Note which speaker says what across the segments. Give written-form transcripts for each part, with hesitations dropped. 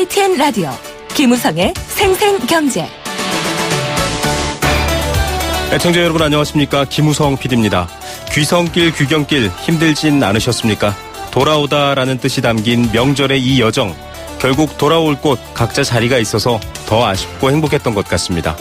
Speaker 1: YTN 라디오 김우성의 생생경제.
Speaker 2: 애청자 여러분 안녕하십니까. 김우성 PD입니다. 귀성길 귀경길 힘들진 않으셨습니까? 돌아오다라는 뜻이 담긴 명절의 이 여정, 결국 돌아올 곳 각자 자리가 있어서 더 아쉽고 행복했던 것 같습니다.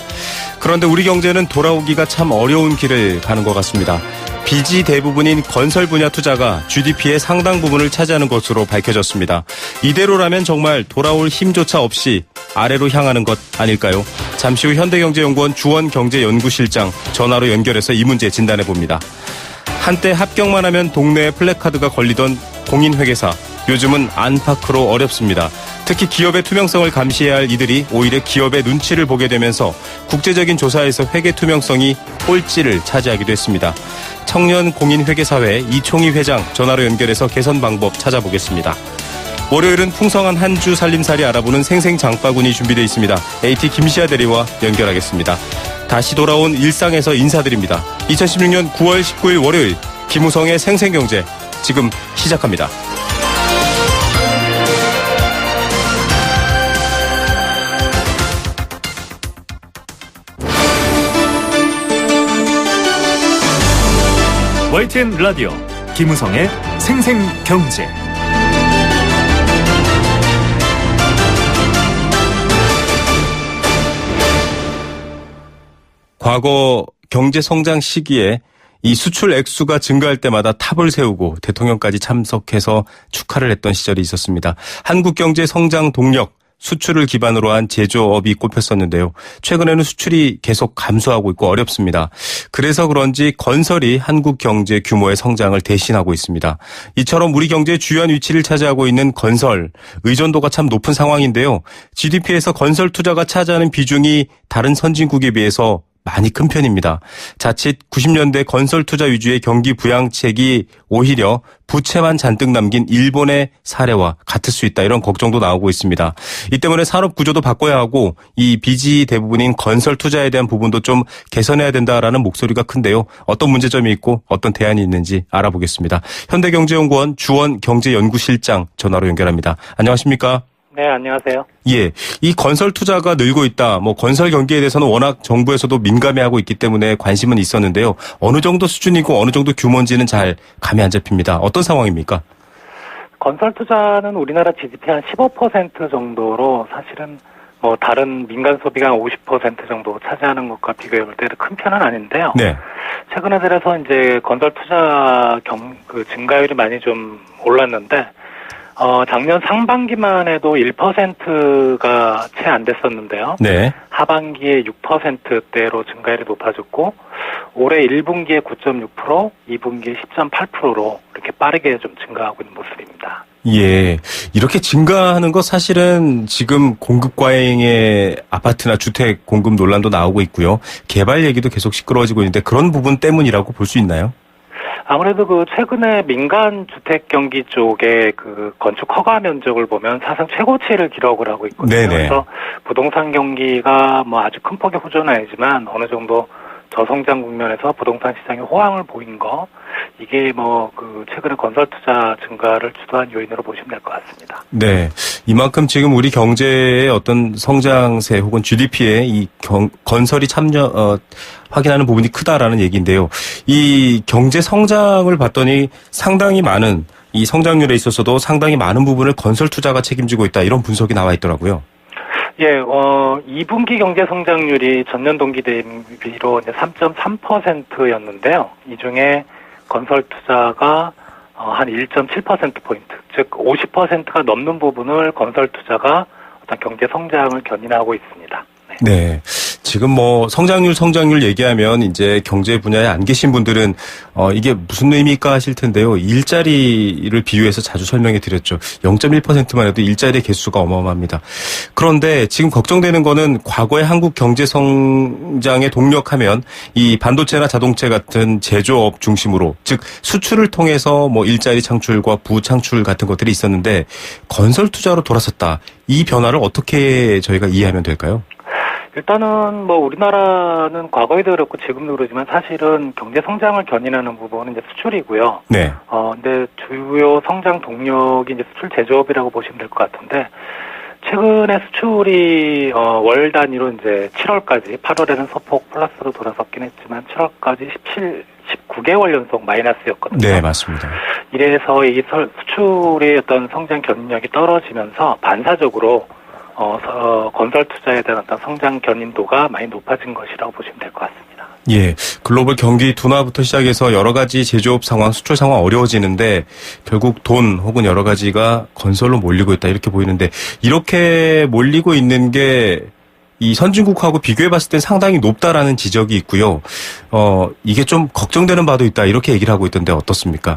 Speaker 2: 그런데 우리 경제는 돌아오기가 참 어려운 길을 가는 것 같습니다. 빚이 대부분인 건설 분야 투자가 GDP의 상당 부분을 차지하는 것으로 밝혀졌습니다. 이대로라면 정말 돌아올 힘조차 없이 아래로 향하는 것 아닐까요? 잠시 후 현대경제연구원 주원경제연구실장 전화로 연결해서 이 문제 진단해봅니다. 한때 합격만 하면 동네에 플래카드가 걸리던 공인회계사, 요즘은 안팎으로 어렵습니다. 특히 기업의 투명성을 감시해야 할 이들이 오히려 기업의 눈치를 보게 되면서 국제적인 조사에서 회계 투명성이 꼴찌를 차지하기도 했습니다. 청년 공인회계사회 이총희 회장 전화로 연결해서 개선 방법 찾아보겠습니다. 월요일은 풍성한 한 주 살림살이 알아보는 생생장바구니 준비되어 있습니다. AT 김시아 대리와 연결하겠습니다. 다시 돌아온 일상에서 인사드립니다. 2016년 9월 19일 월요일 김우성의 생생경제 지금 시작합니다.
Speaker 3: YTN 라디오 김우성의 생생경제.
Speaker 2: 과거 경제 성장 시기에 이 수출 액수가 증가할 때마다 탑을 세우고 대통령까지 참석해서 축하를 했던 시절이 있었습니다. 한국 경제 성장 동력, 수출을 기반으로 한 제조업이 꼽혔었는데요. 최근에는 수출이 계속 감소하고 있고 어렵습니다. 그래서 그런지 건설이 한국 경제 규모의 성장을 대신하고 있습니다. 이처럼 우리 경제의 주요한 위치를 차지하고 있는 건설, 의존도가 참 높은 상황인데요. GDP에서 건설 투자가 차지하는 비중이 다른 선진국에 비해서 많이 큰 편입니다. 자칫 90년대 건설 투자 위주의 경기 부양책이 오히려 부채만 잔뜩 남긴 일본의 사례와 같을 수 있다, 이런 걱정도 나오고 있습니다. 이 때문에 산업 구조도 바꿔야 하고 이 빚이 대부분인 건설 투자에 대한 부분도 좀 개선해야 된다라는 목소리가 큰데요. 어떤 문제점이 있고 어떤 대안이 있는지 알아보겠습니다. 현대경제연구원 주원경제연구실장 전화로 연결합니다. 안녕하십니까?
Speaker 4: 네, 안녕하세요.
Speaker 2: 예, 이 건설 투자가 늘고 있다. 건설 경기에 대해서는 워낙 정부에서도 민감해하고 있기 때문에 관심은 있었는데요. 어느 정도 수준이고 어느 정도 규모인지는 잘 감이 안 잡힙니다. 어떤 상황입니까?
Speaker 4: 건설 투자는 우리나라 GDP 한 15% 정도로 사실은 다른 민간 소비가 한 50% 정도 차지하는 것과 비교해 볼 때 큰 편은 아닌데요. 네. 최근에 들어서 이제 건설 투자 증가율이 많이 좀 올랐는데, 작년 상반기만 해도 1%가 채 안 됐었는데요. 네. 하반기에 6%대로 증가율이 높아졌고, 올해 1분기에 9.6%, 2분기에 10.8%로 이렇게 빠르게 좀 증가하고 있는 모습입니다.
Speaker 2: 예. 이렇게 증가하는 거 사실은 지금 공급 과잉의 아파트나 주택 공급 논란도 나오고 있고요. 개발 얘기도 계속 시끄러워지고 있는데 그런 부분 때문이라고 볼 수 있나요?
Speaker 4: 아무래도 최근에 민간 주택 경기 쪽에 건축 허가 면적을 보면 사상 최고치를 기록을 하고 있거든요. 네네. 그래서 부동산 경기가 아주 큰 폭의 호조는 아니지만 어느 정도 저성장 국면에서 부동산 시장에 호황을 보인 거, 이게 최근에 건설 투자 증가를 주도한 요인으로 보시면 될 것 같습니다.
Speaker 2: 네. 이만큼 지금 우리 경제의 어떤 성장세 혹은 GDP에 이 건설이 확인하는 부분이 크다라는 얘기인데요. 이 경제 성장을 봤더니 상당히 많은, 이 성장률에 있어서도 상당히 많은 부분을 건설 투자가 책임지고 있다, 이런 분석이 나와 있더라고요.
Speaker 4: 예, 2분기 경제 성장률이 전년 동기 대비로 이제 3.3%였는데요. 이 중에 건설 투자가 한 1.7%포인트, 즉 50%가 넘는 부분을 건설 투자가 어떤 경제 성장을 견인하고 있습니다.
Speaker 2: 네. 지금 성장률 얘기하면 이제 경제 분야에 안 계신 분들은 이게 무슨 의미일까 하실 텐데요. 일자리를 비유해서 자주 설명해 드렸죠. 0.1%만 해도 일자리의 개수가 어마어마합니다. 그런데 지금 걱정되는 거는 과거의 한국 경제 성장에 동력하면 이 반도체나 자동차 같은 제조업 중심으로, 즉 수출을 통해서 일자리 창출과 부호 창출 같은 것들이 있었는데 건설 투자로 돌아섰다. 이 변화를 어떻게 저희가 이해하면 될까요?
Speaker 4: 일단은 우리나라는 과거에도 그렇고 지금도 그러지만 사실은 경제 성장을 견인하는 부분은 이제 수출이고요. 네. 근데 주요 성장 동력이 이제 수출 제조업이라고 보시면 될 것 같은데, 최근에 수출이 월 단위로 이제 7월까지 8월에는 소폭 플러스로 돌아섰긴 했지만 7월까지 19개월 연속 마이너스였거든요.
Speaker 2: 네, 맞습니다.
Speaker 4: 이래서 이 수출의 어떤 성장 견인력이 떨어지면서 반사적으로 건설 투자에 대한 어떤 성장 견인도가 많이 높아진 것이라고 보시면 될 것 같습니다.
Speaker 2: 예, 글로벌 경기 둔화부터 시작해서 여러 가지 제조업 상황, 수출 상황 어려워지는데 결국 돈 혹은 여러 가지가 건설로 몰리고 있다 이렇게 보이는데 이렇게 몰리고 있는 게 이 선진국하고 비교해봤을 땐 상당히 높다라는 지적이 있고요. 이게 좀 걱정되는 바도 있다 이렇게 얘기를 하고 있던데 어떻습니까?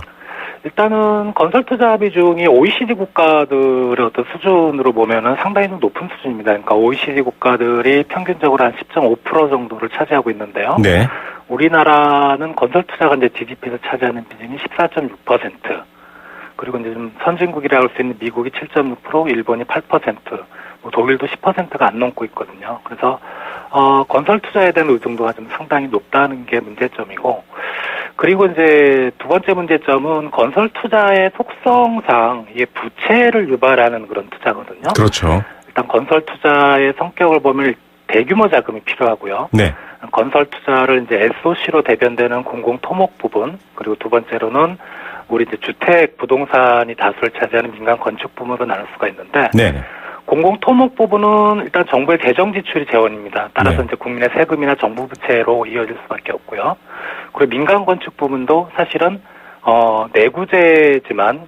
Speaker 4: 일단은 건설 투자 비중이 OECD 국가들의 어떤 수준으로 보면은 상당히 좀 높은 수준입니다. 그러니까 OECD 국가들이 평균적으로 한 10.5% 정도를 차지하고 있는데요.
Speaker 2: 네.
Speaker 4: 우리나라는 건설 투자가 이제 GDP에서 차지하는 비중이 14.6%. 그리고 이제 좀 선진국이라고 할 수 있는 미국이 7.6%, 일본이 8%, 뭐 독일도 10%가 안 넘고 있거든요. 그래서 건설 투자에 대한 의존도가 좀 상당히 높다는 게 문제점이고, 그리고 이제 두 번째 문제점은 건설 투자의 속성상 이게 부채를 유발하는 그런 투자거든요.
Speaker 2: 그렇죠.
Speaker 4: 일단 건설 투자의 성격을 보면 대규모 자금이 필요하고요.
Speaker 2: 네.
Speaker 4: 건설 투자를 이제 SOC로 대변되는 공공 토목 부분, 그리고 두 번째로는 우리 이제 주택 부동산이 다수를 차지하는 민간 건축 부문으로 나눌 수가 있는데,
Speaker 2: 네.
Speaker 4: 공공 토목 부분은 일단 정부의 재정 지출이 재원입니다. 따라서
Speaker 2: 네.
Speaker 4: 이제 국민의 세금이나 정부 부채로 이어질 수밖에 없고요. 그리고 민간 건축 부분도 사실은 내구재지만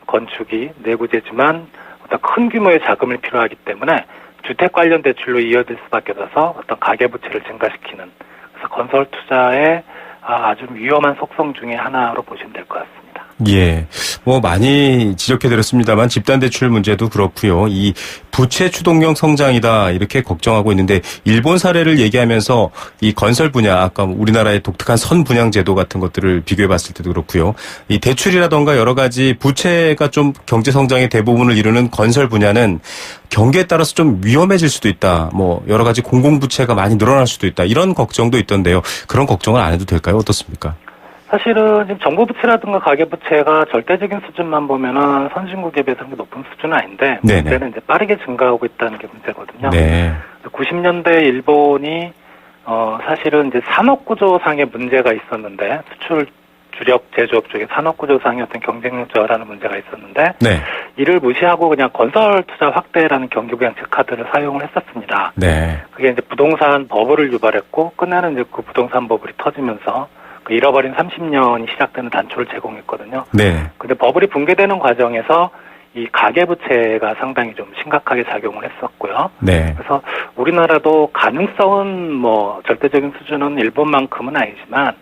Speaker 4: 어떤 큰 규모의 자금이 필요하기 때문에 주택 관련 대출로 이어질 수밖에 없어서 어떤 가계 부채를 증가시키는, 그래서 건설 투자의 아주 위험한 속성 중에 하나로 보시면 될 것 같습니다.
Speaker 2: 예. 뭐 많이 지적해드렸습니다만 집단 대출 문제도 그렇고요. 이 부채 추동형 성장이다 이렇게 걱정하고 있는데 일본 사례를 얘기하면서 이 건설 분야 아까 우리나라의 독특한 선분양 제도 같은 것들을 비교해봤을 때도 그렇고요. 이 대출이라던가 여러 가지 부채가 좀 경제 성장의 대부분을 이루는 건설 분야는 경기에 따라서 좀 위험해질 수도 있다. 뭐 여러 가지 공공부채가 많이 늘어날 수도 있다. 이런 걱정도 있던데요. 그런 걱정을 안 해도 될까요? 어떻습니까?
Speaker 4: 사실은 지금 정부 부채라든가 가계 부채가 절대적인 수준만 보면은 선진국에 비해서 높은 수준은 아닌데,
Speaker 2: 네네.
Speaker 4: 문제는 이제 빠르게 증가하고 있다는 게 문제거든요.
Speaker 2: 네.
Speaker 4: 90년대 일본이 사실은 이제 산업 구조상의 문제가 있었는데, 수출 주력 제조업 쪽에 산업 구조상의 어떤 경쟁력 저하라는 문제가 있었는데,
Speaker 2: 네.
Speaker 4: 이를 무시하고 그냥 건설 투자 확대라는 경기부양책 카드를 사용을 했었습니다.
Speaker 2: 네.
Speaker 4: 그게 이제 부동산 버블을 유발했고, 끝내는 이제 그 부동산 버블이 터지면서 그 잃어버린 30년이 시작되는 단초를 제공했거든요.
Speaker 2: 네.
Speaker 4: 근데 버블이 붕괴되는 과정에서 이 가계부채가 상당히 좀 심각하게 작용을 했었고요.
Speaker 2: 네.
Speaker 4: 그래서 우리나라도 가능성은 뭐 절대적인 수준은 일본만큼은 아니지만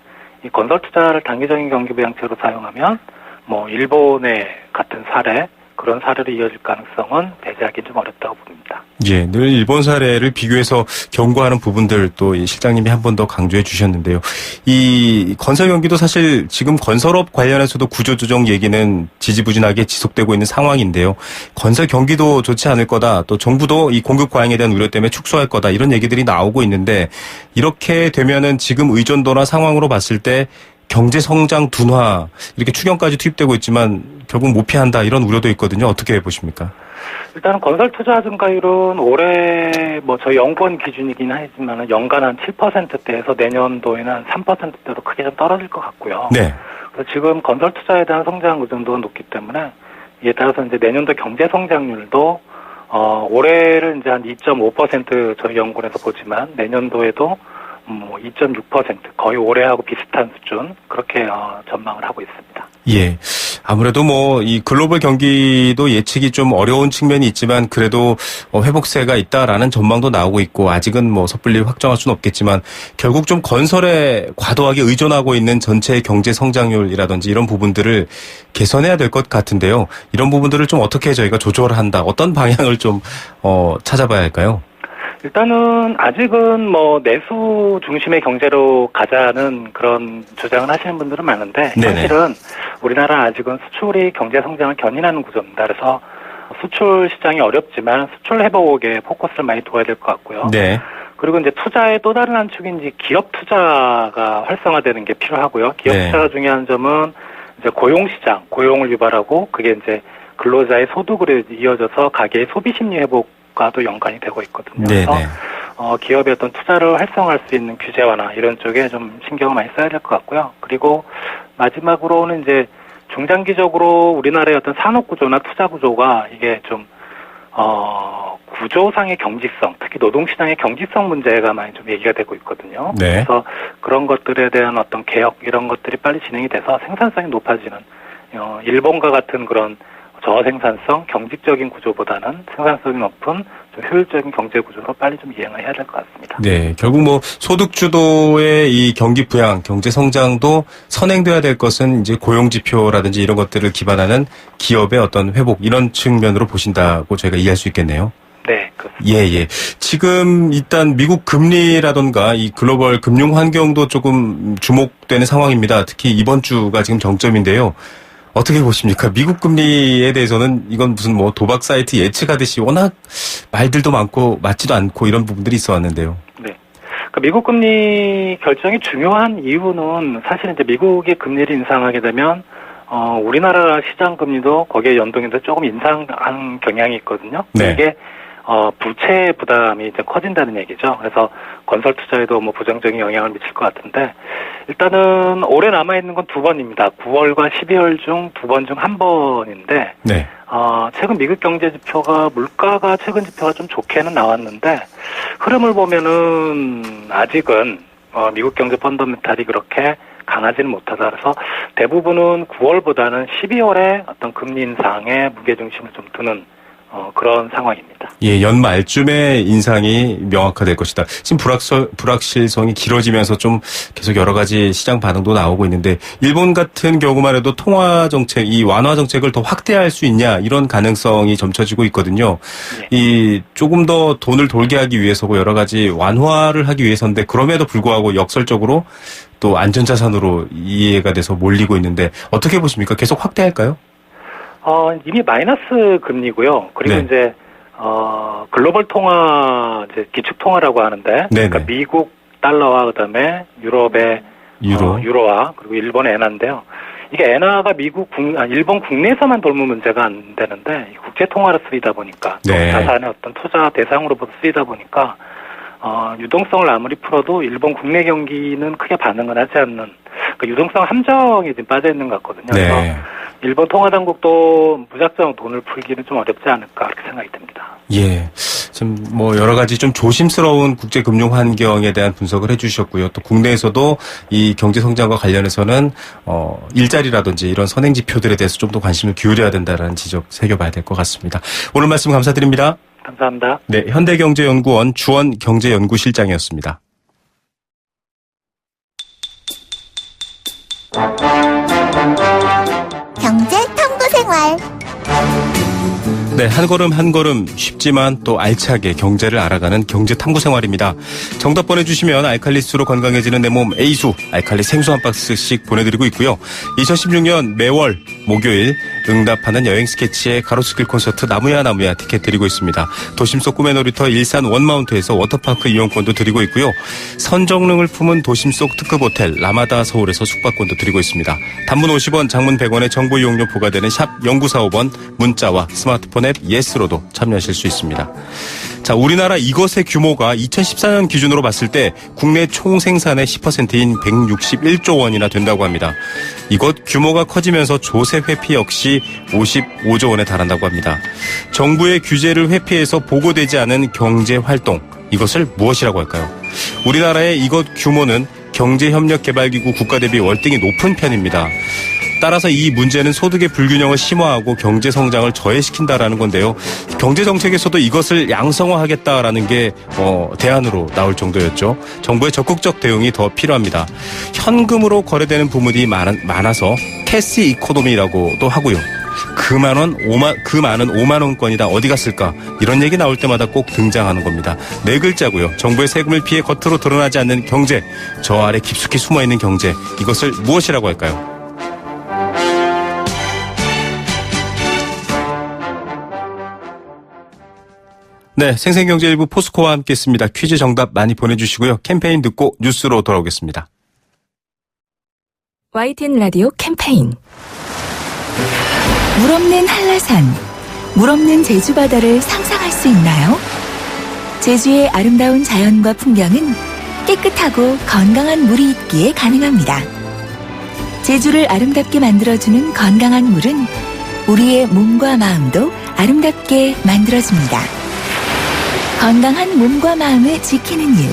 Speaker 4: 이 건설 투자를 단기적인 경기부양책으로 사용하면 뭐 일본의 같은 사례, 그런 사례로 이어질 가능성은 배제하기 좀 어렵다고 봅니다.
Speaker 2: 예, 늘 일본 사례를 비교해서 경고하는 부분들 또 실장님이 한 번 더 강조해 주셨는데요. 이 건설 경기도 사실 지금 건설업 관련해서도 구조조정 얘기는 지지부진하게 지속되고 있는 상황인데요. 건설 경기도 좋지 않을 거다. 또 정부도 이 공급 과잉에 대한 우려 때문에 축소할 거다. 이런 얘기들이 나오고 있는데 이렇게 되면은 지금 의존도나 상황으로 봤을 때 경제 성장 둔화 이렇게 추경까지 투입되고 있지만 결국 못 피한다 이런 우려도 있거든요. 어떻게 보십니까?
Speaker 4: 일단은 건설 투자 증가율은 올해 뭐 저희 연구원 기준이긴 하지만 연간 한 7%대에서 내년도에는 한 3%대로 크게 좀 떨어질 것 같고요.
Speaker 2: 네.
Speaker 4: 그래서 지금 건설 투자에 대한 성장 의존도가 높기 때문에 이에 따라서 이제 내년도 경제 성장률도 올해를 이제 한 2.5% 저희 연구원에서 보지만 내년도에도 뭐 2.6% 거의 올해하고 비슷한 수준 그렇게 전망을 하고 있습니다.
Speaker 2: 예. 아무래도 뭐 이 글로벌 경기도 예측이 좀 어려운 측면이 있지만 그래도 회복세가 있다라는 전망도 나오고 있고 아직은 뭐 섣불리 확정할 수는 없겠지만 결국 좀 건설에 과도하게 의존하고 있는 전체의 경제 성장률이라든지 이런 부분들을 개선해야 될 것 같은데요. 이런 부분들을 좀 어떻게 저희가 조절한다. 어떤 방향을 좀 찾아봐야 할까요?
Speaker 4: 일단은 아직은 뭐 내수 중심의 경제로 가자는 그런 주장을 하시는 분들은 많은데 사실은 우리나라 아직은 수출이 경제 성장을 견인하는 구조입니다. 그래서 수출 시장이 어렵지만 수출 회복에 포커스를 많이 둬야 될 것 같고요. 네. 그리고 이제 투자의 또 다른 한 축인 이제 기업 투자가 활성화되는 게 필요하고요. 기업 투자가 중요한 점은 이제 고용 시장, 고용을 유발하고 그게 이제 근로자의 소득으로 이어져서 가계의 소비 심리 회복 과도 연관이 되고 있거든요.
Speaker 2: 네네.
Speaker 4: 그래서 기업의 어떤 투자를 활성화할 수 있는 규제 완화 이런 쪽에 좀 신경을 많이 써야 될 것 같고요. 그리고 마지막으로는 이제 중장기적으로 우리나라의 어떤 산업 구조나 투자 구조가 이게 좀 구조상의 경직성, 특히 노동시장의 경직성 문제가 많이 좀 얘기가 되고 있거든요.
Speaker 2: 네.
Speaker 4: 그래서 그런 것들에 대한 어떤 개혁 이런 것들이 빨리 진행이 돼서 생산성이 높아지는 일본과 같은 그런 저생산성, 경직적인 구조보다는 생산성이 높은 좀 효율적인 경제 구조로 빨리 좀 이행을 해야 될 것 같습니다.
Speaker 2: 네, 결국 뭐 소득 주도의 이 경기 부양, 경제 성장도 선행돼야 될 것은 이제 고용 지표라든지 이런 것들을 기반하는 기업의 어떤 회복 이런 측면으로 보신다고 저희가 이해할 수 있겠네요.
Speaker 4: 네, 그렇습니다.
Speaker 2: 예. 지금 일단 미국 금리라던가 이 글로벌 금융 환경도 조금 주목되는 상황입니다. 특히 이번 주가 지금 정점인데요. 어떻게 보십니까? 미국 금리에 대해서는 이건 무슨 뭐 도박 사이트 예측하듯이 워낙 말들도 많고 맞지도 않고 이런 부분들이 있어 왔는데요.
Speaker 4: 네. 그러니까 미국 금리 결정이 중요한 이유는 사실 이제 미국의 금리를 인상하게 되면 우리나라 시장 금리도 거기에 연동해서 조금 인상한 경향이 있거든요.
Speaker 2: 네.
Speaker 4: 이게 부채 부담이 이제 커진다는 얘기죠. 그래서 건설 투자에도 뭐 부정적인 영향을 미칠 것 같은데 일단은 올해 남아 있는 건 2번입니다. 9월과 12월 중 2번 중 1번인데
Speaker 2: 네.
Speaker 4: 최근 미국 경제 지표가 물가가 최근 지표가 좀 좋게는 나왔는데 흐름을 보면은 아직은 미국 경제 펀더멘탈이 그렇게 강하지는 못하다. 그래서 대부분은 9월보다는 12월에 어떤 금리 인상에 무게중심을 좀 두는 그런 상황입니다.
Speaker 2: 예, 연말쯤에 인상이 명확화될 것이다. 지금 불확실성이 길어지면서 좀 계속 여러 가지 시장 반응도 나오고 있는데 일본 같은 경우만 해도 통화 정책, 이 완화 정책을 더 확대할 수 있냐 이런 가능성이 점쳐지고 있거든요.
Speaker 4: 네.
Speaker 2: 이 조금 더 돈을 돌게 하기 위해서고 여러 가지 완화를 하기 위해서인데 그럼에도 불구하고 역설적으로 또 안전자산으로 이해가 돼서 몰리고 있는데 어떻게 보십니까? 계속 확대할까요?
Speaker 4: 이미 마이너스 금리고요. 그리고
Speaker 2: 네.
Speaker 4: 이제 글로벌 통화 이제 기축 통화라고 하는데, 그러니까 미국 달러와 그다음에 유럽의 유로화 그리고 일본의 엔화인데요. 이게 엔화가 일본 국내에서만 돌면 문제가 안 되는데 국제 통화로 쓰이다 보니까
Speaker 2: 네.
Speaker 4: 자산의 어떤 투자 대상으로부터 쓰이다 보니까 유동성을 아무리 풀어도 일본 국내 경기는 크게 반응을 하지 않는 그러니까 유동성 함정이 지금 빠져 있는 것 같거든요.
Speaker 2: 네.
Speaker 4: 그래서 일본 통화당국도 무작정 돈을 풀기는 좀 어렵지 않을까 그렇게 생각이 듭니다.
Speaker 2: 예. 좀 뭐 여러 가지 좀 조심스러운 국제 금융 환경에 대한 분석을 해 주셨고요. 또 국내에서도 이 경제 성장과 관련해서는 일자리라든지 이런 선행 지표들에 대해서 좀 더 관심을 기울여야 된다라는 지적 새겨봐야 될 것 같습니다. 오늘 말씀 감사드립니다.
Speaker 4: 감사합니다.
Speaker 2: 네, 현대경제연구원 주원 경제연구실장이었습니다.
Speaker 5: 경제 탐구생활.
Speaker 2: 네, 한 걸음 한 걸음 쉽지만 또 알차게 경제를 알아가는 경제 탐구 생활입니다. 정답 보내주시면 알칼리수로 건강해지는 내 몸 A수 알칼리 생수 한 박스씩 보내드리고 있고요. 2016년 매월 목요일 응답하는 여행 스케치의 가로수길 콘서트 나무야 티켓 드리고 있습니다. 도심 속 꿈의 놀이터 일산 원마운트에서 워터파크 이용권도 드리고 있고요. 선정릉을 품은 도심 속 특급 호텔 라마다 서울에서 숙박권도 드리고 있습니다. 단문 50원, 장문 100원의 정보 이용료 부과되는 샵 0945번 문자와 스마트폰 앱 예스로도 참여하실 수 있습니다. 자, 우리나라 이것의 규모가 2014년 기준으로 봤을 때 국내 총생산의 10%인 161조 원이나 된다고 합니다. 이것 규모가 커지면서 조세 회피 역시 55조 원에 달한다고 합니다. 정부의 규제를 회피해서 보고되지 않은 경제활동, 이것을 무엇이라고 할까요? 우리나라의 이것 규모는 경제협력개발기구 국가 대비 월등히 높은 편입니다. 따라서 이 문제는 소득의 불균형을 심화하고 경제 성장을 저해시킨다라는 건데요. 경제 정책에서도 이것을 양성화하겠다라는 게 대안으로 나올 정도였죠. 정부의 적극적 대응이 더 필요합니다. 현금으로 거래되는 부분이 많아서 캐시 이코노미라고도 하고요. 그 많은 5만 원권이 다 어디 갔을까? 이런 얘기 나올 때마다 꼭 등장하는 겁니다. 네 글자고요. 정부의 세금을 피해 겉으로 드러나지 않는 경제, 저 아래 깊숙이 숨어있는 경제, 이것을 무엇이라고 할까요? 네, 생생경제일부 포스코와 함께했습니다. 퀴즈 정답 많이 보내주시고요. 캠페인 듣고 뉴스로 돌아오겠습니다.
Speaker 1: YTN 라디오 캠페인 물 없는 한라산 물 없는 제주 바다를 상상할 수 있나요? 제주의 아름다운 자연과 풍경은 깨끗하고 건강한 물이 있기에 가능합니다. 제주를 아름답게 만들어주는 건강한 물은 우리의 몸과 마음도 아름답게 만들어줍니다. 건강한 몸과 마음을 지키는 일.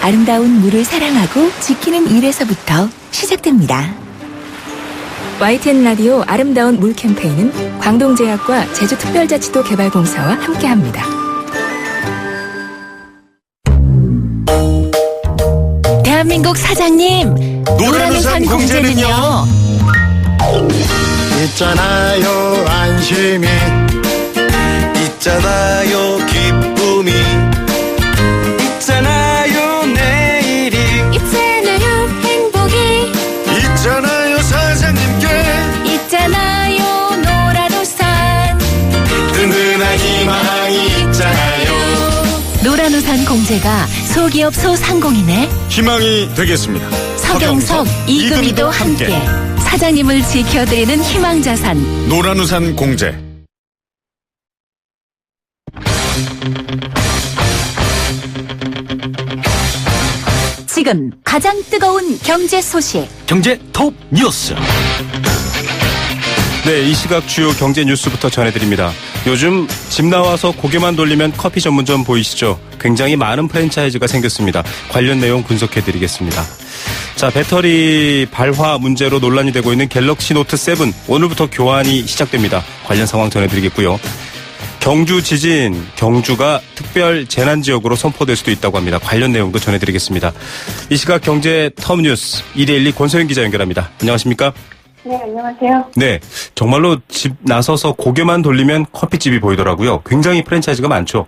Speaker 1: 아름다운 물을 사랑하고 지키는 일에서부터 시작됩니다. YTN 라디오 아름다운 물 캠페인은 광동제약과 제주특별자치도 개발공사와 함께합니다. 대한민국 사장님, 노란우산 공제는요?
Speaker 6: 있잖아요 안심이, 있잖아요 기쁨이, 있잖아요 내일이,
Speaker 1: 있잖아요 행복이,
Speaker 6: 있잖아요 사장님께,
Speaker 1: 있잖아요 노란우산.
Speaker 6: 든든한 희망이 있잖아요.
Speaker 1: 노란우산 공제가 소기업 소상공인의
Speaker 6: 희망이 되겠습니다.
Speaker 1: 서경석, 이금희도 함께 사장님을 지켜드리는 희망자산
Speaker 6: 노란우산 공제.
Speaker 1: 지금 가장 뜨거운 경제 소식
Speaker 3: 경제 톱 뉴스.
Speaker 2: 네, 이 시각 주요 경제 뉴스부터 전해드립니다. 요즘 집 나와서 고개만 돌리면 커피 전문점 보이시죠? 굉장히 많은 프랜차이즈가 생겼습니다. 관련 내용 분석해드리겠습니다. 자, 배터리 발화 문제로 논란이 되고 있는 갤럭시 노트 7 오늘부터 교환이 시작됩니다. 관련 상황 전해드리겠고요. 경주 지진, 경주가 특별 재난지역으로 선포될 수도 있다고 합니다. 관련 내용도 전해드리겠습니다. 이 시각 경제 톱 뉴스 1대12 권소영 기자 연결합니다. 안녕하십니까?
Speaker 7: 네, 안녕하세요.
Speaker 2: 네, 정말로 집 나서서 고개만 돌리면 커피집이 보이더라고요. 굉장히 프랜차이즈가 많죠.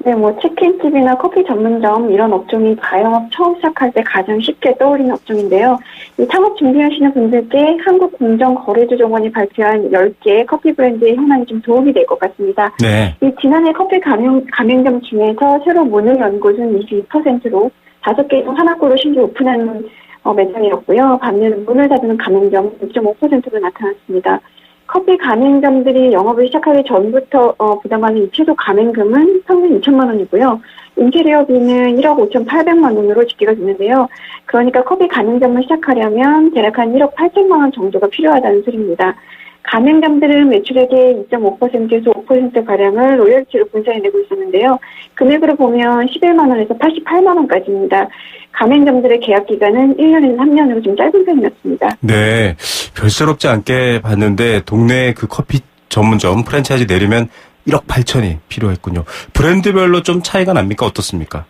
Speaker 7: 네, 치킨집이나 커피 전문점 이런 업종이 자영업 처음 시작할 때 가장 쉽게 떠오르는 업종인데요. 이 창업 준비하시는 분들께 한국공정거래조정원이 발표한 10개의 커피 브랜드의 현황이 좀 도움이 될 것 같습니다.
Speaker 2: 네.
Speaker 7: 이 지난해 커피 가맹점 중에서 새로 문을 연 곳은 22%로 5개 중 하나꼴로 신규 오픈한 매장이었고요. 반면 문을 닫는 가맹점 6.5%로 나타났습니다. 커피 가맹점들이 영업을 시작하기 전부터 부담하는 최소 가맹금은 평균 2천만 원이고요. 인테리어비는 1억 5,800만 원으로 집계가 되는데요. 그러니까 커피 가맹점을 시작하려면 대략 한 1억 8천만 원 정도가 필요하다는 소리입니다. 가맹점들은 매출액의 2.5%에서 5%가량을 로열티로 분산해내고 있었는데요. 금액으로 보면 11만 원에서 88만 원까지입니다. 가맹점들의 계약 기간은 1년에서 3년으로 좀 짧은 편이었습니다.
Speaker 2: 네, 별스럽지 않게 봤는데 동네 그 커피 전문점 프랜차이즈 내리면 1억 8천이 필요했군요. 브랜드별로 좀 차이가 납니까? 어떻습니까?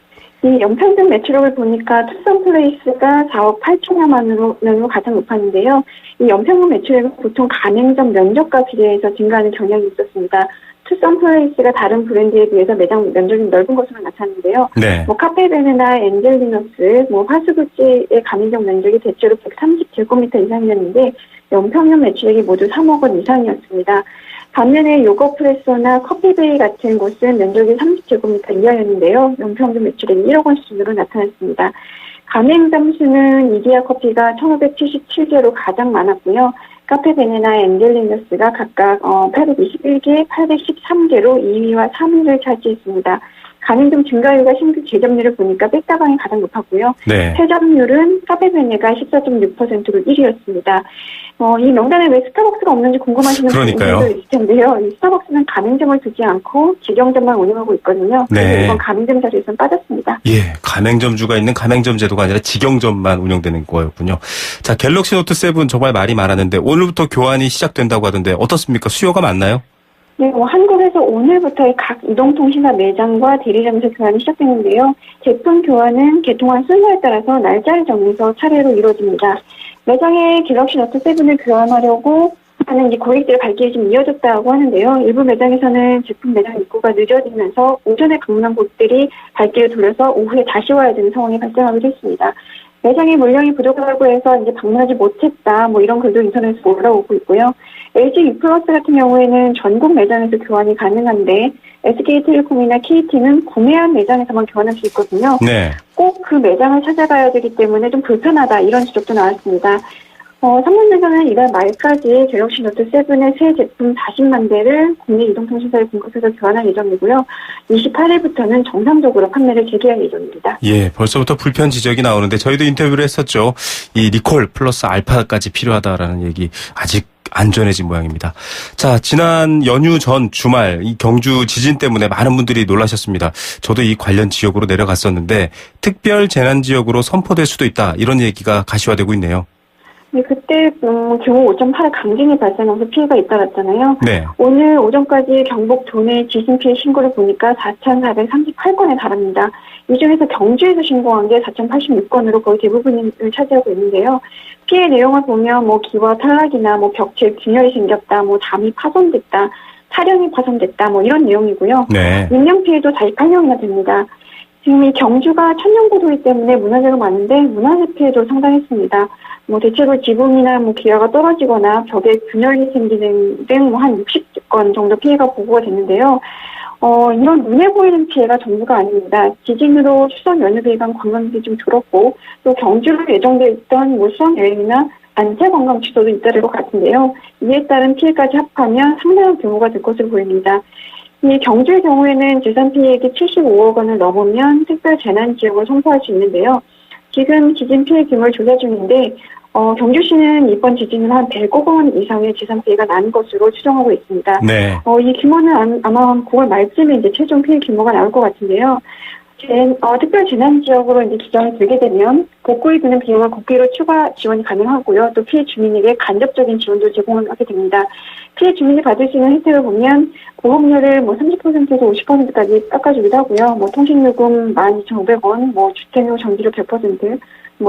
Speaker 7: 이 연평균 매출액을 보니까 투썸플레이스가 4억 8천여만 원으로 가장 높았는데요. 이 연평균 매출액은 보통 가맹점 면적과 비례해서 증가하는 경향이 있었습니다. 투썸플레이스가 다른 브랜드에 비해서 매장 면적이 넓은 것으로 나타났는데요.
Speaker 2: 네.
Speaker 7: 카페베네나 엔젤리너스, 파스구찌의 가맹점 면적이 대체로 130제곱미터 이상이었는데 연평균 매출액이 모두 3억 원 이상이었습니다. 반면에 요거프레소나 커피베이 같은 곳은 면적이 30제곱미터 이하였는데요. 연평균 매출액이 1억 원 수준으로 나타났습니다. 가맹점 수는 이디야 커피가 1577개로 가장 많았고요. 카페베네나 엔젤리너스가 각각 821개, 813개로 2위와 3위를 차지했습니다. 가맹점 증가율과 신규 개점률을 보니까 백다방이 가장 높았고요.
Speaker 2: 네.
Speaker 7: 폐점률은 카페베네가 14.6%로 1위였습니다. 이 명단에 왜 스타벅스가 없는지 궁금하시는 분들도 있을 텐데요. 이 스타벅스는 가맹점을 두지 않고 직영점만 운영하고 있거든요.
Speaker 2: 네.
Speaker 7: 이번 가맹점 자리에서는 빠졌습니다.
Speaker 2: 예, 가맹점주가 있는 가맹점 제도가 아니라 직영점만 운영되는 거였군요. 자, 갤럭시 노트 7 정말 말이 많았는데 오늘부터 교환이 시작된다고 하던데 어떻습니까? 수요가 많나요?
Speaker 7: 네, 한국에서 오늘부터 각 이동통신사 매장과 대리점에서 교환이 시작되는데요. 제품 교환은 개통한 순서에 따라서 날짜를 정해서 차례로 이루어집니다. 매장에 갤럭시 노트 7을 교환하려고 하는 이 고객들의 발길이 좀 이어졌다고 하는데요. 일부 매장에서는 제품 매장 입고가 늦어지면서 오전에 방문한 고객들이 발길을 돌려서 오후에 다시 와야 되는 상황이 발생하기도 했습니다. 매장에 물량이 부족하다고 해서 이제 방문하지 못했다, 이런 글도 인터넷에 올라오고 있고요. LG U+플러스 같은 경우에는 전국 매장에서 교환이 가능한데 SK텔레콤이나 KT는 구매한 매장에서만 교환할 수 있거든요.
Speaker 2: 네.
Speaker 7: 꼭 그 매장을 찾아가야 되기 때문에 좀 불편하다, 이런 지적도 나왔습니다. 삼성전자는 이달 말까지 갤럭시 노트 7의 새 제품 40만 대를 국내 이동통신사에 공급해서 교환할 예정이고요. 28일부터는 정상적으로 판매를 재개할 예정입니다.
Speaker 2: 예, 벌써부터 불편 지적이 나오는데 저희도 인터뷰를 했었죠. 이 리콜 플러스 알파까지 필요하다라는 얘기 아직 안 전해진 모양입니다. 자, 지난 연휴 전 주말 이 경주 지진 때문에 많은 분들이 놀라셨습니다. 저도 이 관련 지역으로 내려갔었는데 특별 재난 지역으로 선포될 수도 있다 이런 얘기가 가시화되고 있네요.
Speaker 7: 네, 그때 규모 5.8의 강진이 발생하면서 피해가 잇따랐잖아요.
Speaker 2: 네.
Speaker 7: 오늘 오전까지 경북 도내 지진 피해 신고를 보니까 4,438건에 달합니다. 이 중에서 경주에서 신고한 게 4,086건으로 거의 대부분을 차지하고 있는데요. 피해 내용을 보면 기와 탈락이나 벽체 균열이 생겼다, 담이 파손됐다, 차량이 파손됐다, 이런 내용이고요.
Speaker 2: 네.
Speaker 7: 인명 피해도 48명이나 됩니다. 지금 이 경주가 천연고도이기 때문에 문화재가 많은데 문화재 피해도 상당했습니다. 대체로 지붕이나 기와가 떨어지거나 벽에 균열이 생기는 등 한 60건 정도 피해가 보고가 됐는데요. 이런 눈에 보이는 피해가 전부가 아닙니다. 지진으로 추석 연휴 기간 관광객이 좀 줄었고 또 경주로 예정돼 있던 수학 여행이나 단체 관광 취소도 잇따를 것 같은데요. 이에 따른 피해까지 합하면 상당한 규모가 될 것으로 보입니다. 이 경주의 경우에는 재산 피해액이 75억 원을 넘으면 특별 재난 지역을 선포할 수 있는데요. 지금 지진 피해 규모를 조사 중인데 경주시는 이번 지진은 한 100억 원 이상의 재산 피해가 난 것으로 추정하고 있습니다.
Speaker 2: 네.
Speaker 7: 이 규모는 아마 9월 말쯤에 이제 최종 피해 규모가 나올 것 같은데요. 특별 재난 지역으로 이제 지정이 되게 되면 복구에 드는 비용을 국비로 추가 지원이 가능하고요. 또 피해 주민에게 간접적인 지원도 제공하게 됩니다. 피해 주민이 받을 수 있는 혜택을 보면 보험료를 30%에서 50%까지 깎아주기도 하고요. 통신요금 12,500원, 주택료 전기료 100%,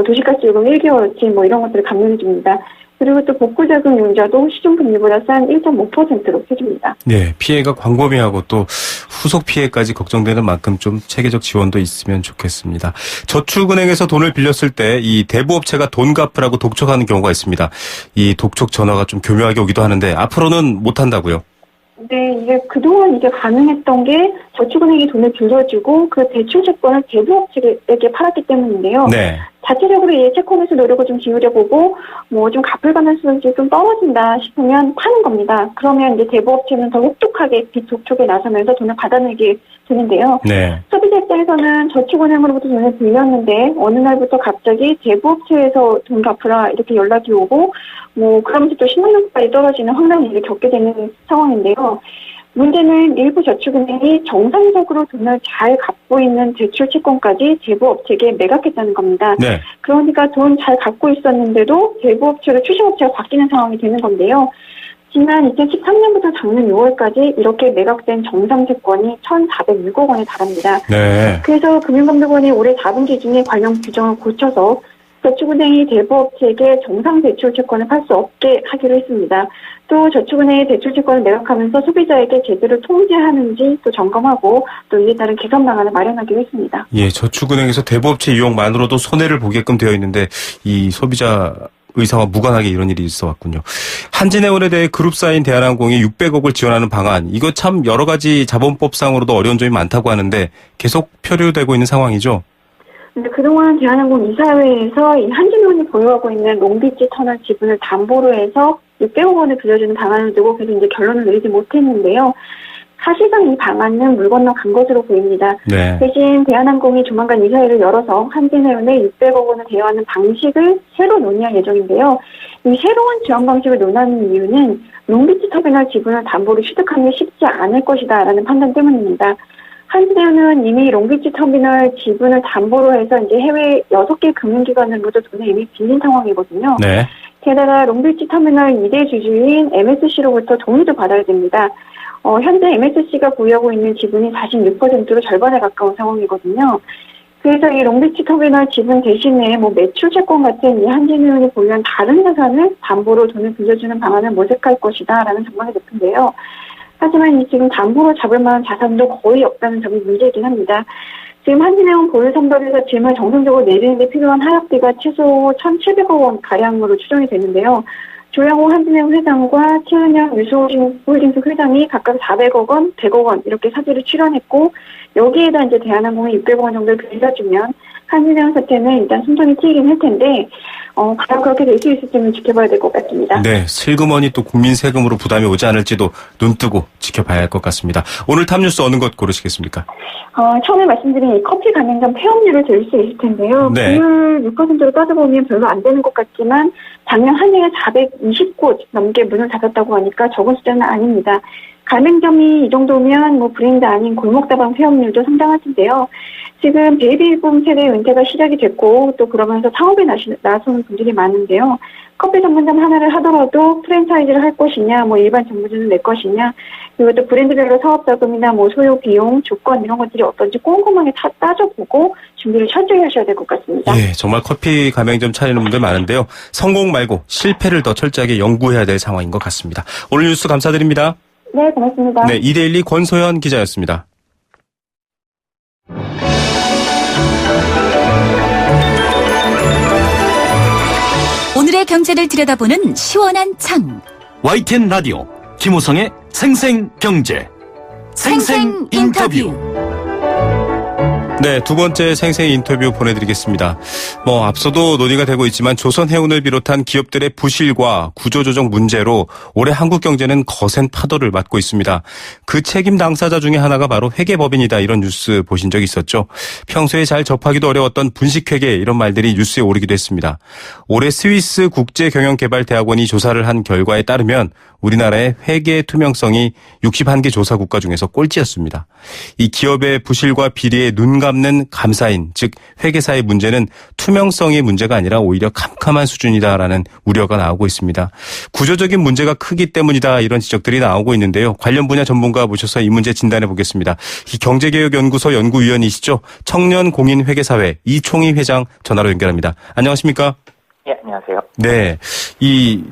Speaker 7: 도시가스 요금 1개월치 이런 것들을 감면해 줍니다. 그리고 또 복구자금 융자도 시중금리보다 싼 1.5%로 해줍니다.
Speaker 2: 네, 피해가 광범위하고 또 후속 피해까지 걱정되는 만큼 좀 체계적 지원도 있으면 좋겠습니다. 저축은행에서 돈을 빌렸을 때 이 대부업체가 돈 갚으라고 독촉하는 경우가 있습니다. 이 독촉 전화가 좀 교묘하게 오기도 하는데 앞으로는 못 한다고요?
Speaker 7: 네, 이게 그동안 가능했던 게 저축은행이 돈을 빌려주고 그 대출 채권을 대부업체에게 팔았기 때문인데요.
Speaker 2: 네.
Speaker 7: 자체적으로 채권에서 노력을 좀 기울여보고 좀 갚을 가능성이 좀 떨어진다 싶으면 파는 겁니다. 그러면 이제 대부업체는 더 혹독하게 빚 독촉에 나서면서 돈을 받아내게 되는데요.
Speaker 2: 네.
Speaker 7: 소비자 입장에서는 저축은행으로부터 돈을 빌렸는데 어느 날부터 갑자기 대부업체에서 돈 갚으라 이렇게 연락이 오고 그러면서 또 신용력까지 떨어지는 황당한 일을 겪게 되는 상황인데요. 문제는 일부 저축은행이 정상적으로 돈을 잘 갚고 있는 대출 채권까지 대부업체에게 매각했다는 겁니다.
Speaker 2: 네.
Speaker 7: 그러니까 돈 잘 갚고 있었는데도 대부업체로 추심업체가 바뀌는 상황이 되는 건데요. 지난 2013년부터 작년 6월까지 이렇게 매각된 정상 채권이 1,406억 원에 달합니다.
Speaker 2: 네.
Speaker 7: 그래서 금융감독원이 올해 4분기 중에 관련 규정을 고쳐서 저축은행이 대부업체에게 정상 대출 채권을 팔 수 없게 하기로 했습니다. 또 저축은행이 대출 채권을 매각하면서 소비자에게 제대로 통제하는지 또 점검하고 또 이에 따른 개선 방안을 마련하기로 했습니다.
Speaker 2: 예, 저축은행에서 대부업체 이용만으로도 손해를 보게끔 되어 있는데 이 소비자 의사와 무관하게 이런 일이 있어 왔군요. 한진해운에 대해 그룹사인 대한항공이 600억을 지원하는 방안, 이거 참 여러 가지 자본법상으로도 어려운 점이 많다고 하는데 계속 표류되고 있는 상황이죠?
Speaker 7: 근데 그동안 대한항공 이사회에서 이 한진해운이 보유하고 있는 롱비치 터널 지분을 담보로 해서 600억 원을 빌려주는 방안을 두고 그래서 이제 결론을 내리지 못했는데요. 사실상 이 방안은 물 건너 간 것으로 보입니다.
Speaker 2: 네.
Speaker 7: 대신 대한항공이 조만간 이사회를 열어서 한진해운에 600억 원을 대여하는 방식을 새로 논의할 예정인데요. 이 새로운 지원 방식을 논하는 이유는 롱비치 터미널 지분을 담보로 취득하는 게 쉽지 않을 것이다라는 판단 때문입니다. 한진해운은 이미 롱비치 터미널 지분을 담보로 해서 이제 해외 6개 금융기관으로부터 돈을 이미 빌린 상황이거든요.
Speaker 2: 네.
Speaker 7: 게다가 롱비치 터미널 2대 주주인 MSC로부터 동의도 받아야 됩니다. 현재 MSC가 보유하고 있는 지분이 46%로 절반에 가까운 상황이거든요. 그래서 이 롱비치 터미널 지분 대신에 매출 채권 같은 이 한진해운이 보유한 다른 자산을 담보로 돈을 빌려주는 방안을 모색할 것이다라는 전망이 높은데요. 하지만 지금 담보로 잡을 만한 자산도 거의 없다는 점이 문제이긴 합니다. 지금 한진해운 보유 성별에서 짐을 정상적으로 내리는 데 필요한 하락비가 최소 1,700억 원 가량으로 추정이 되는데요. 조양호 한진해운 회장과 최은영 유수홀딩스 회장이 각각 400억 원, 100억 원 이렇게 사기를 출연했고 여기에다 이제 대한항공이 600억 원 정도를 빌려주면 한진영 사태는 일단 숨통이 트이긴 할 텐데 과연 그렇게 될 수 있을지는 지켜봐야 될 것 같습니다.
Speaker 2: 네, 슬그머니 또 국민 세금으로 부담이 오지 않을지도 눈뜨고 지켜봐야 할 것 같습니다. 오늘 탑뉴스 어느 것 고르시겠습니까?
Speaker 7: 처음에 말씀드린 이 커피 가맹점 폐업률을 들 수 있을 텐데요.
Speaker 2: 네.
Speaker 7: 비율 6%로 따져보면 별로 안 되는 것 같지만 작년 한 해에 420곳 넘게 문을 닫았다고 하니까 적은 숫자는 아닙니다. 가맹점이 이 정도면 뭐 브랜드 아닌 골목다방 폐업률도 상당할 텐데요. 지금 베이비붐 세대 은퇴가 시작이 됐고 또 그러면서 사업에 나서는 분들이 많은데요. 커피 전문점 하나를 하더라도 프랜차이즈를 할 것이냐, 뭐 일반 전문점을 낼 것이냐, 그리고 또 브랜드별로 사업 자금이나 뭐 소요 비용, 조건 이런 것들이 어떤지 꼼꼼하게 따져보고 준비를 철저히 하셔야 될 것 같습니다.
Speaker 2: 예, 정말 커피 가맹점 차리는 분들 많은데요. 성공 말고 실패를 더 철저하게 연구해야 될 상황인 것 같습니다. 오늘 뉴스 감사드립니다.
Speaker 7: 네, 고맙습니다.
Speaker 2: 네, 이데일리 권소연 기자였습니다.
Speaker 1: 오늘의 경제를 들여다보는 시원한 창.
Speaker 3: YTN 라디오 김우성의 생생경제 생생 인터뷰.
Speaker 2: 네, 두 번째 생생 인터뷰 보내드리겠습니다. 앞서도 논의가 되고 있지만 조선해운을 비롯한 기업들의 부실과 구조조정 문제로 올해 한국 경제는 거센 파도를 맞고 있습니다. 그 책임 당사자 중에 하나가 바로 회계법인이다, 이런 뉴스 보신 적 있었죠. 평소에 잘 접하기도 어려웠던 분식회계, 이런 말들이 뉴스에 오르기도 했습니다. 올해 스위스 국제경영개발대학원이 조사를 한 결과에 따르면 우리나라의 회계 투명성이 61개 조사 국가 중에서 꼴찌였습니다. 이 기업의 부실과 비리에 눈 감는 감사인, 즉 회계사의 문제는 투명성의 문제가 아니라 오히려 캄캄한 수준이다라는 우려가 나오고 있습니다. 구조적인 문제가 크기 때문이다, 이런 지적들이 나오고 있는데요. 관련 분야 전문가 모셔서 이 문제 진단해 보겠습니다. 이 경제개혁연구소 연구위원이시죠. 청년공인회계사회 이총희 회장 전화로 연결합니다. 안녕하십니까?
Speaker 8: 예, 안녕하세요.
Speaker 2: 네,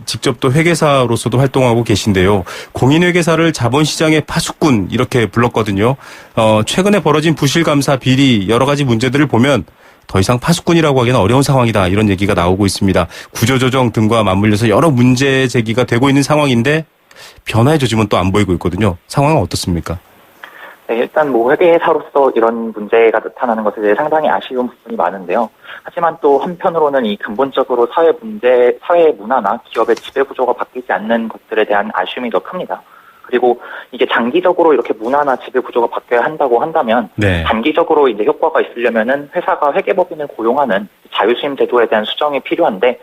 Speaker 2: 직접 또 회계사로서도 활동하고 계신데요. 공인회계사를 자본시장의 파수꾼, 이렇게 불렀거든요. 최근에 벌어진 부실감사, 비리, 여러 가지 문제들을 보면 더 이상 파수꾼이라고 하기는 어려운 상황이다, 이런 얘기가 나오고 있습니다. 구조조정 등과 맞물려서 여러 문제 제기가 되고 있는 상황인데 변화의 조짐은 또 안 보이고 있거든요. 상황은 어떻습니까?
Speaker 8: 네, 일단 회계사로서 이런 문제가 나타나는 것에 대해 상당히 아쉬운 부분이 많은데요. 하지만 또 한편으로는 이 근본적으로 사회 문화나 기업의 지배구조가 바뀌지 않는 것들에 대한 아쉬움이 더 큽니다. 그리고 이게 장기적으로 이렇게 문화나 지배구조가 바뀌어야 한다고 한다면,
Speaker 2: 네.
Speaker 8: 단기적으로 이제 효과가 있으려면은 회사가 회계법인을 고용하는 자유수임 제도에 대한 수정이 필요한데,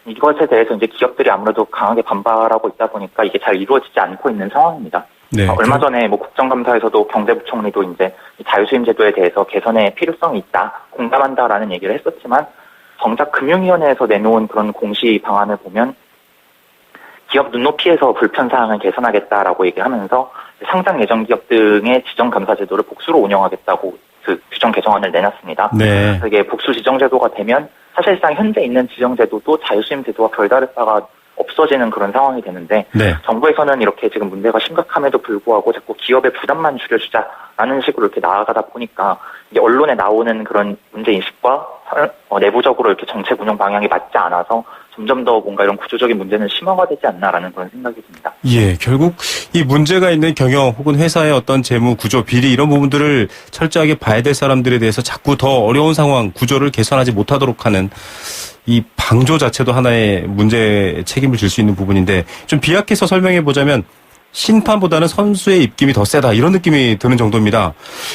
Speaker 8: 이것에 대해서 이제 기업들이 아무래도 강하게 반발하고 있다 보니까 이게 잘 이루어지지 않고 있는 상황입니다.
Speaker 2: 네.
Speaker 8: 얼마 전에 국정감사에서도 경제부총리도 이제 자유수임 제도에 대해서 개선의 필요성이 있다, 공감한다라는 얘기를 했었지만, 정작 금융위원회에서 내놓은 그런 공시 방안을 보면 기업 눈높이에서 불편사항을 개선하겠다라고 얘기하면서 상장 예정 기업 등의 지정감사 제도를 복수로 운영하겠다고 그 규정 개정안을 내놨습니다.
Speaker 2: 네.
Speaker 8: 이게 복수 지정제도가 되면 사실상 현재 있는 지정제도도 자유수임 제도와 별다를 바가 없어지는 그런 상황이 되는데,
Speaker 2: 네.
Speaker 8: 정부에서는 이렇게 지금 문제가 심각함에도 불구하고 자꾸 기업의 부담만 줄여주자라는 식으로 이렇게 나아가다 보니까 이게 언론에 나오는 그런 문제인식과 내부적으로 이렇게 정책 운영 방향이 맞지 않아서 점점 더 뭔가 이런 구조적인 문제는 심화가 되지 않나라는 그런 생각이 듭니다.
Speaker 2: 예, 결국 이 문제가 있는 경영 혹은 회사의 어떤 재무 구조, 비리, 이런 부분들을 철저하게 봐야 될 사람들에 대해서 자꾸 더 어려운 상황, 구조를 개선하지 못하도록 하는 이 방조 자체도 하나의 문제 책임을 질 수 있는 부분인데, 좀 비약해서 설명해 보자면 심판보다는 선수의 입김이 더 세다, 이런 느낌이 드는 정도입니다.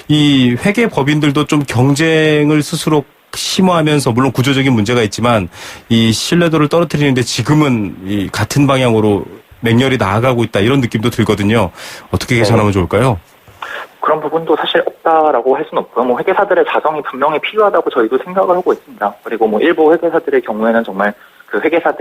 Speaker 2: 이 회계 법인들도 좀 경쟁을 스스로 심화하면서, 물론 구조적인 문제가 있지만 이 신뢰도를 떨어뜨리는데 지금은 이 같은 방향으로 맹렬히 나아가고 있다, 이런 느낌도 들거든요. 어떻게 개선하면 좋을까요?
Speaker 8: 그런 부분도 사실 없다라고 할 수는 없고요. 회계사들의 자성이 분명히 필요하다고 저희도 생각을 하고 있습니다. 그리고 일부 회계사들의 경우에는 정말 그 회계사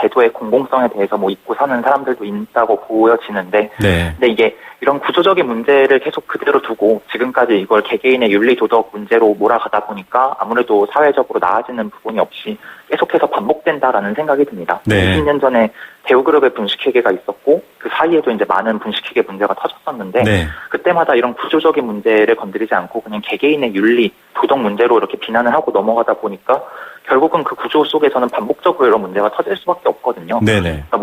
Speaker 8: 제도의 공공성에 대해서 잊고 사는 사람들도 있다고 보여지는데,
Speaker 2: 네.
Speaker 8: 근데 이게 이런 구조적인 문제를 계속 그대로 두고 지금까지 이걸 개개인의 윤리 도덕 문제로 몰아가다 보니까 아무래도 사회적으로 나아지는 부분이 없이 계속해서 반복된다라는 생각이 듭니다.
Speaker 2: 네.
Speaker 8: 20년 전에 대우그룹의 분식회계가 있었고 그 사이에도 이제 많은 분식회계 문제가 터졌었는데,
Speaker 2: 네.
Speaker 8: 그때마다 이런 구조적인 문제를 건드리지 않고 그냥 개개인의 윤리 도덕 문제로 이렇게 비난을 하고 넘어가다 보니까 결국은 그 구조 속에서는 반복적으로 이런 문제가 터질 수밖에 없거든요.
Speaker 2: 네네.
Speaker 8: 그러니까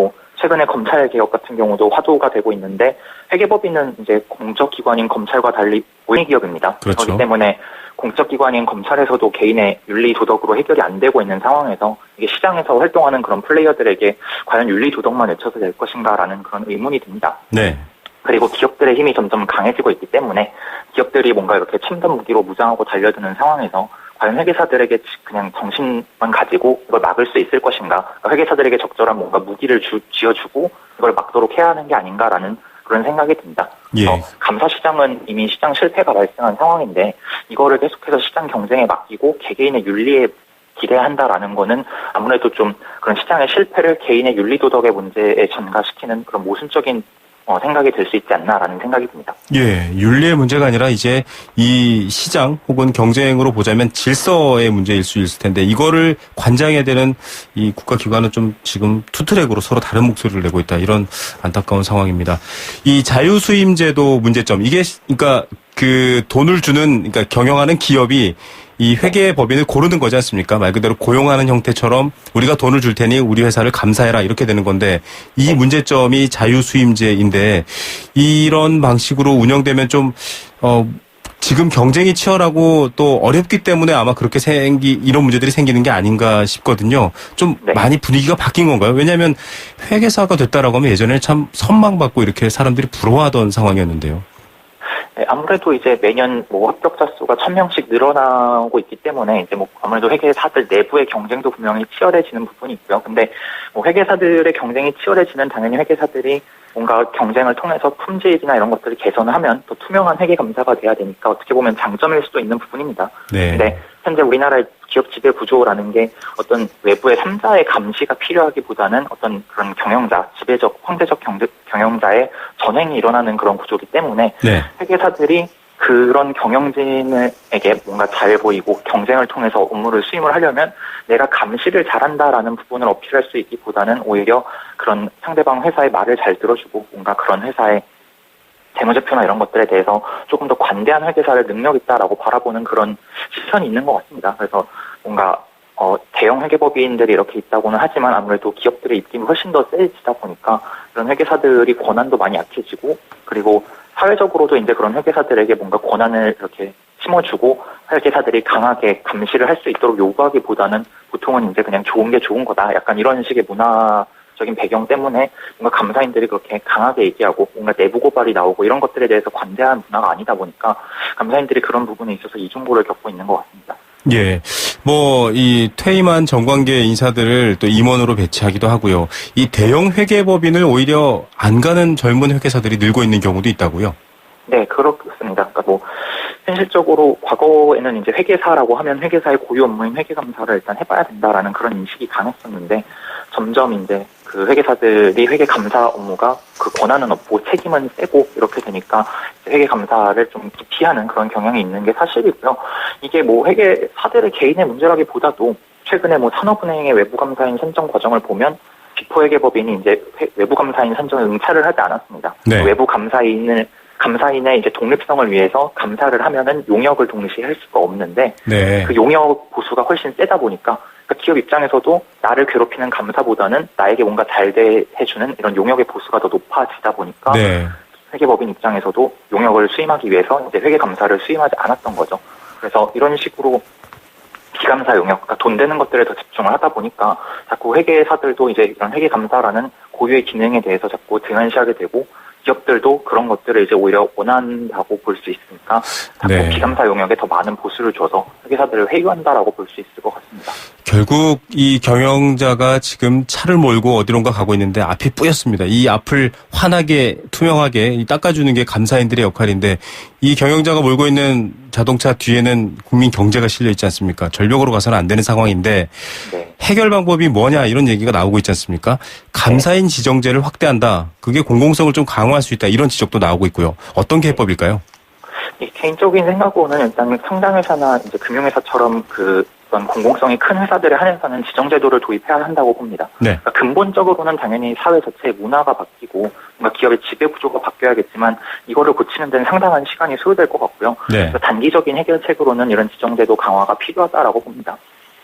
Speaker 8: 최근에 검찰 개혁 같은 경우도 화두가 되고 있는데 회계법인은 이제 공적기관인 검찰과 달리 본인 기업입니다.
Speaker 2: 그렇죠.
Speaker 8: 그렇기 때문에 공적기관인 검찰에서도 개인의 윤리 도덕으로 해결이 안 되고 있는 상황에서 이게 시장에서 활동하는 그런 플레이어들에게 과연 윤리 도덕만 외쳐서 될 것인가라는 그런 의문이 듭니다.
Speaker 2: 네.
Speaker 8: 그리고 기업들의 힘이 점점 강해지고 있기 때문에 기업들이 뭔가 이렇게 첨단 무기로 무장하고 달려드는 상황에서 과연 회계사들에게 그냥 정신만 가지고 이걸 막을 수 있을 것인가? 그러니까 회계사들에게 적절한 뭔가 무기를 쥐어주고 이걸 막도록 해야 하는 게 아닌가라는 그런 생각이 듭니다.
Speaker 2: 예.
Speaker 8: 감사 시장은 이미 시장 실패가 발생한 상황인데 이거를 계속해서 시장 경쟁에 맡기고 개개인의 윤리에 기대한다라는 거는 아무래도 좀 그런 시장의 실패를 개인의 윤리 도덕의 문제에 전가시키는 그런 모순적인 생각이 될 수 있지 않나라는 생각이 듭니다.
Speaker 2: 예, 윤리의 문제가 아니라 이제 이 시장 혹은 경쟁으로 보자면 질서의 문제일 수 있을 텐데 이거를 관장해야 되는 이 국가기관은 좀 지금 투트랙으로 서로 다른 목소리를 내고 있다. 이런 안타까운 상황입니다. 이 자유수임제도 문제점. 이게 그러니까 그 돈을 주는 그러니까 경영하는 기업이 이 회계법인을 고르는 거지 않습니까? 말 그대로 고용하는 형태처럼 우리가 돈을 줄 테니 우리 회사를 감사해라 이렇게 되는 건데 이 문제점이 자유수임제인데 이런 방식으로 운영되면 좀 지금 경쟁이 치열하고 또 어렵기 때문에 아마 그렇게 이런 문제들이 생기는 게 아닌가 싶거든요. 좀 많이 분위기가 바뀐 건가요? 왜냐하면 회계사가 됐다라고 하면 예전에 참 선망받고 이렇게 사람들이 부러워하던 상황이었는데요.
Speaker 8: 네, 아무래도 이제 매년 합격자 수가 1000명씩 늘어나고 있기 때문에 이제 아무래도 회계사들 내부의 경쟁도 분명히 치열해지는 부분이 있고요. 근데 회계사들의 경쟁이 치열해지면 당연히 회계사들이 뭔가 경쟁을 통해서 품질이나 이런 것들을 개선을 하면 또 투명한 회계 감사가 돼야 되니까 어떻게 보면 장점일 수도 있는 부분입니다.
Speaker 2: 네.
Speaker 8: 근데 현재 우리나라의 기업 지배 구조라는 게 어떤 외부의 3자의 감시가 필요하기보다는 어떤 그런 경영자, 지배적, 황제적 경영자의 전횡이 일어나는 그런 구조이기 때문에
Speaker 2: 네.
Speaker 8: 회계사들이 그런 경영진에게 뭔가 잘 보이고 경쟁을 통해서 업무를 수임을 하려면 내가 감시를 잘한다라는 부분을 어필할 수 있기보다는 오히려 그런 상대방 회사의 말을 잘 들어주고 뭔가 그런 회사의 재무제표나 이런 것들에 대해서 조금 더 관대한 회계사를 능력 있다라고 바라보는 그런 시선이 있는 것 같습니다. 그래서 뭔가 대형 회계법인들이 이렇게 있다고는 하지만 아무래도 기업들의 입김이 훨씬 더 세지다 보니까 그런 회계사들이 권한도 많이 약해지고 그리고 사회적으로도 이제 그런 회계사들에게 뭔가 권한을 이렇게 심어주고 회계사들이 강하게 감시를 할 수 있도록 요구하기보다는 보통은 이제 그냥 좋은 게 좋은 거다. 약간 이런 식의 문화적인 배경 때문에 뭔가 감사인들이 그렇게 강하게 얘기하고 뭔가 내부 고발이 나오고 이런 것들에 대해서 관대한 문화가 아니다 보니까 감사인들이 그런 부분에 있어서 이중고를 겪고 있는 것 같습니다.
Speaker 2: 예. 이 퇴임한 정관계 인사들을 또 임원으로 배치하기도 하고요. 이 대형 회계법인을 오히려 안 가는 젊은 회계사들이 늘고 있는 경우도 있다고요?
Speaker 8: 네, 그렇습니다. 그러니까 현실적으로 과거에는 이제 회계사라고 하면 회계사의 고유 업무인 회계감사를 일단 해봐야 된다라는 그런 인식이 강했었는데 점점 이제 그 회계사들이 회계감사 업무가 그 권한은 없고 책임은 세고 이렇게 되니까 회계감사를 좀 기피하는 그런 경향이 있는 게 사실이고요. 이게 회계사들의 개인의 문제라기보다도 최근에 산업은행의 외부감사인 선정 과정을 보면 비포회계법인이 이제 외부감사인 선정에 응찰을 하지 않았습니다.
Speaker 2: 네.
Speaker 8: 감사인의 이제 독립성을 위해서 감사를 하면은 용역을 동시에 할 수가 없는데
Speaker 2: 네.
Speaker 8: 그 용역 보수가 훨씬 세다 보니까 그러니까 기업 입장에서도 나를 괴롭히는 감사보다는 나에게 뭔가 잘 해주는 이런 용역의 보수가 더 높아지다 보니까
Speaker 2: 네.
Speaker 8: 회계법인 입장에서도 용역을 수임하기 위해서 이제 회계감사를 수임하지 않았던 거죠. 그래서 이런 식으로 비감사 용역, 그러니까 돈 되는 것들에 더 집중을 하다 보니까 자꾸 회계사들도 이제 이런 회계감사라는 고유의 기능에 대해서 자꾸 등한시하게 되고 기업들도 그런 것들을 이제 오히려 원한다고 볼 수 있으니까 자꾸
Speaker 2: 네.
Speaker 8: 비감사 용역에 더 많은 보수를 줘서 회계사들을 회유한다라고 볼 수 있을 것 같습니다.
Speaker 2: 결국 이 경영자가 지금 차를 몰고 어디론가 가고 있는데 앞이 뿌였습니다. 이 앞을 환하게 투명하게 닦아주는 게 감사인들의 역할인데 이 경영자가 몰고 있는 자동차 뒤에는 국민 경제가 실려 있지 않습니까? 절벽으로 가서는 안 되는 상황인데
Speaker 8: 네.
Speaker 2: 해결 방법이 뭐냐 이런 얘기가 나오고 있지 않습니까? 감사인 지정제를 확대한다. 그게 공공성을 좀 강화할 수 있다. 이런 지적도 나오고 있고요. 어떤 게 해법일까요?
Speaker 8: 개인적인 생각으로는 일단 상장회사나 이제 금융회사처럼 그런 공공성이 큰 회사들에 한해서는 지정제도를 도입해야 한다고 봅니다.
Speaker 2: 네.
Speaker 8: 그러니까 근본적으로는 당연히 사회 자체의 문화가 바뀌고 뭔가 기업의 지배 구조가 바뀌어야겠지만 이거를 고치는 데는 상당한 시간이 소요될 것 같고요.
Speaker 2: 네.
Speaker 8: 그래서 단기적인 해결책으로는 이런 지정제도 강화가 필요하다라고 봅니다.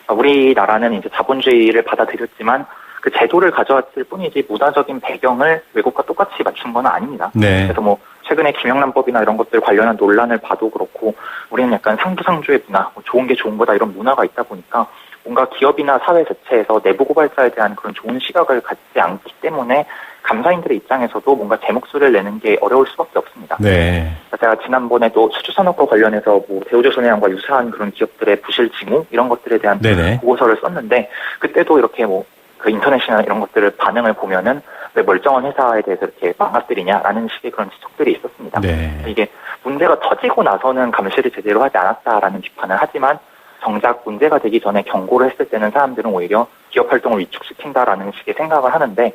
Speaker 8: 그러니까 우리나라는 이제 자본주의를 받아들였지만 그 제도를 가져왔을 뿐이지 문화적인 배경을 외국과 똑같이 맞춘 건 아닙니다.
Speaker 2: 네.
Speaker 8: 그래서 뭐 최근에 김영란법이나 이런 것들 관련한 논란을 봐도 그렇고 우리는 약간 상부상조의 문화, 좋은 게 좋은 거다 이런 문화가 있다 보니까 뭔가 기업이나 사회 자체에서 내부 고발자에 대한 그런 좋은 시각을 갖지 않기 때문에 감사인들의 입장에서도 뭔가 제 목소리를 내는 게 어려울 수밖에 없습니다.
Speaker 2: 네.
Speaker 8: 제가 지난번에도 수주산업과 관련해서 뭐 대우조선해양과 유사한 그런 기업들의 부실 징후 이런 것들에 대한
Speaker 2: 네네.
Speaker 8: 보고서를 썼는데 그때도 이렇게 뭐 그 인터넷이나 이런 것들을 반응을 보면은 왜 멀쩡한 회사에 대해서 이렇게 망가뜨리냐라는 식의 그런 지적들이 있었습니다.
Speaker 2: 네.
Speaker 8: 이게 문제가 터지고 나서는 감시를 제대로 하지 않았다라는 비판을 하지만 정작 문제가 되기 전에 경고를 했을 때는 사람들은 오히려 기업 활동을 위축시킨다라는 식의 생각을 하는데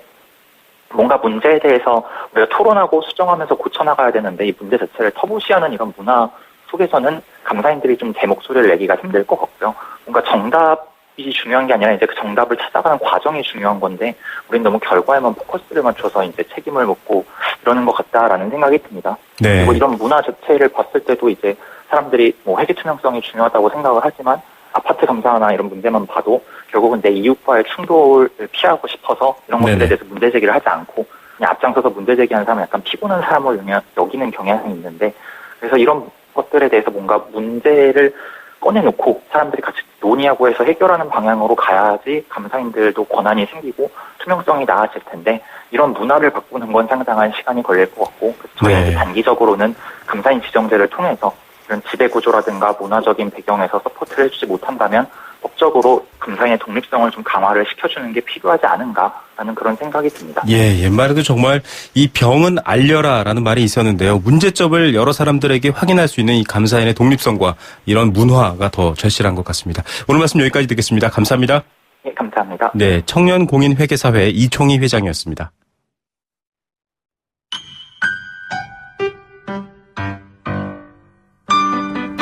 Speaker 8: 뭔가 문제에 대해서 우리가 토론하고 수정하면서 고쳐나가야 되는데 이 문제 자체를 터부시하는 이런 문화 속에서는 감사인들이 좀 제 목소리를 내기가 힘들 것 같고요. 뭔가 정답이 중요한 게 아니라 이제 그 정답을 찾아가는 과정이 중요한 건데 우린 너무 결과에만 포커스를 맞춰서 이제 책임을 묻고 이러는 것 같다라는 생각이 듭니다.
Speaker 2: 네.
Speaker 8: 그리고 이런 문화 자체를 봤을 때도 이제 사람들이 뭐 회계 투명성이 중요하다고 생각을 하지만 아파트 감사나 이런 문제만 봐도 결국은 내 이웃과의 충돌을 피하고 싶어서 이런 것들에
Speaker 2: 네네.
Speaker 8: 대해서 문제 제기를 하지 않고 그냥 앞장서서 문제 제기하는 사람은 약간 피곤한 사람을 여기는 경향이 있는데 그래서 이런 것들에 대해서 뭔가 문제를 꺼내놓고 사람들이 같이 논의하고 해서 해결하는 방향으로 가야지 감사인들도 권한이 생기고 투명성이 나아질 텐데 이런 문화를 바꾸는 건 상당한 시간이 걸릴 것 같고 저희는
Speaker 2: 네.
Speaker 8: 단기적으로는 감사인 지정제를 통해서 이런 지배구조라든가 문화적인 배경에서 서포트를 해주지 못한다면 법적으로 감사인의 독립성을 좀 강화를 시켜주는 게 필요하지 않은가라는 그런 생각이 듭니다.
Speaker 2: 예, 옛말에도 정말 이 병은 알려라라는 말이 있었는데요. 문제점을 여러 사람들에게 확인할 수 있는 이 감사인의 독립성과 이런 문화가 더 절실한 것 같습니다. 오늘 말씀 여기까지 듣겠습니다. 감사합니다.
Speaker 8: 네, 감사합니다.
Speaker 2: 네, 청년공인회계사회 이총희 회장이었습니다.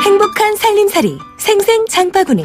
Speaker 1: 행복한 살림살이 생생장바구니.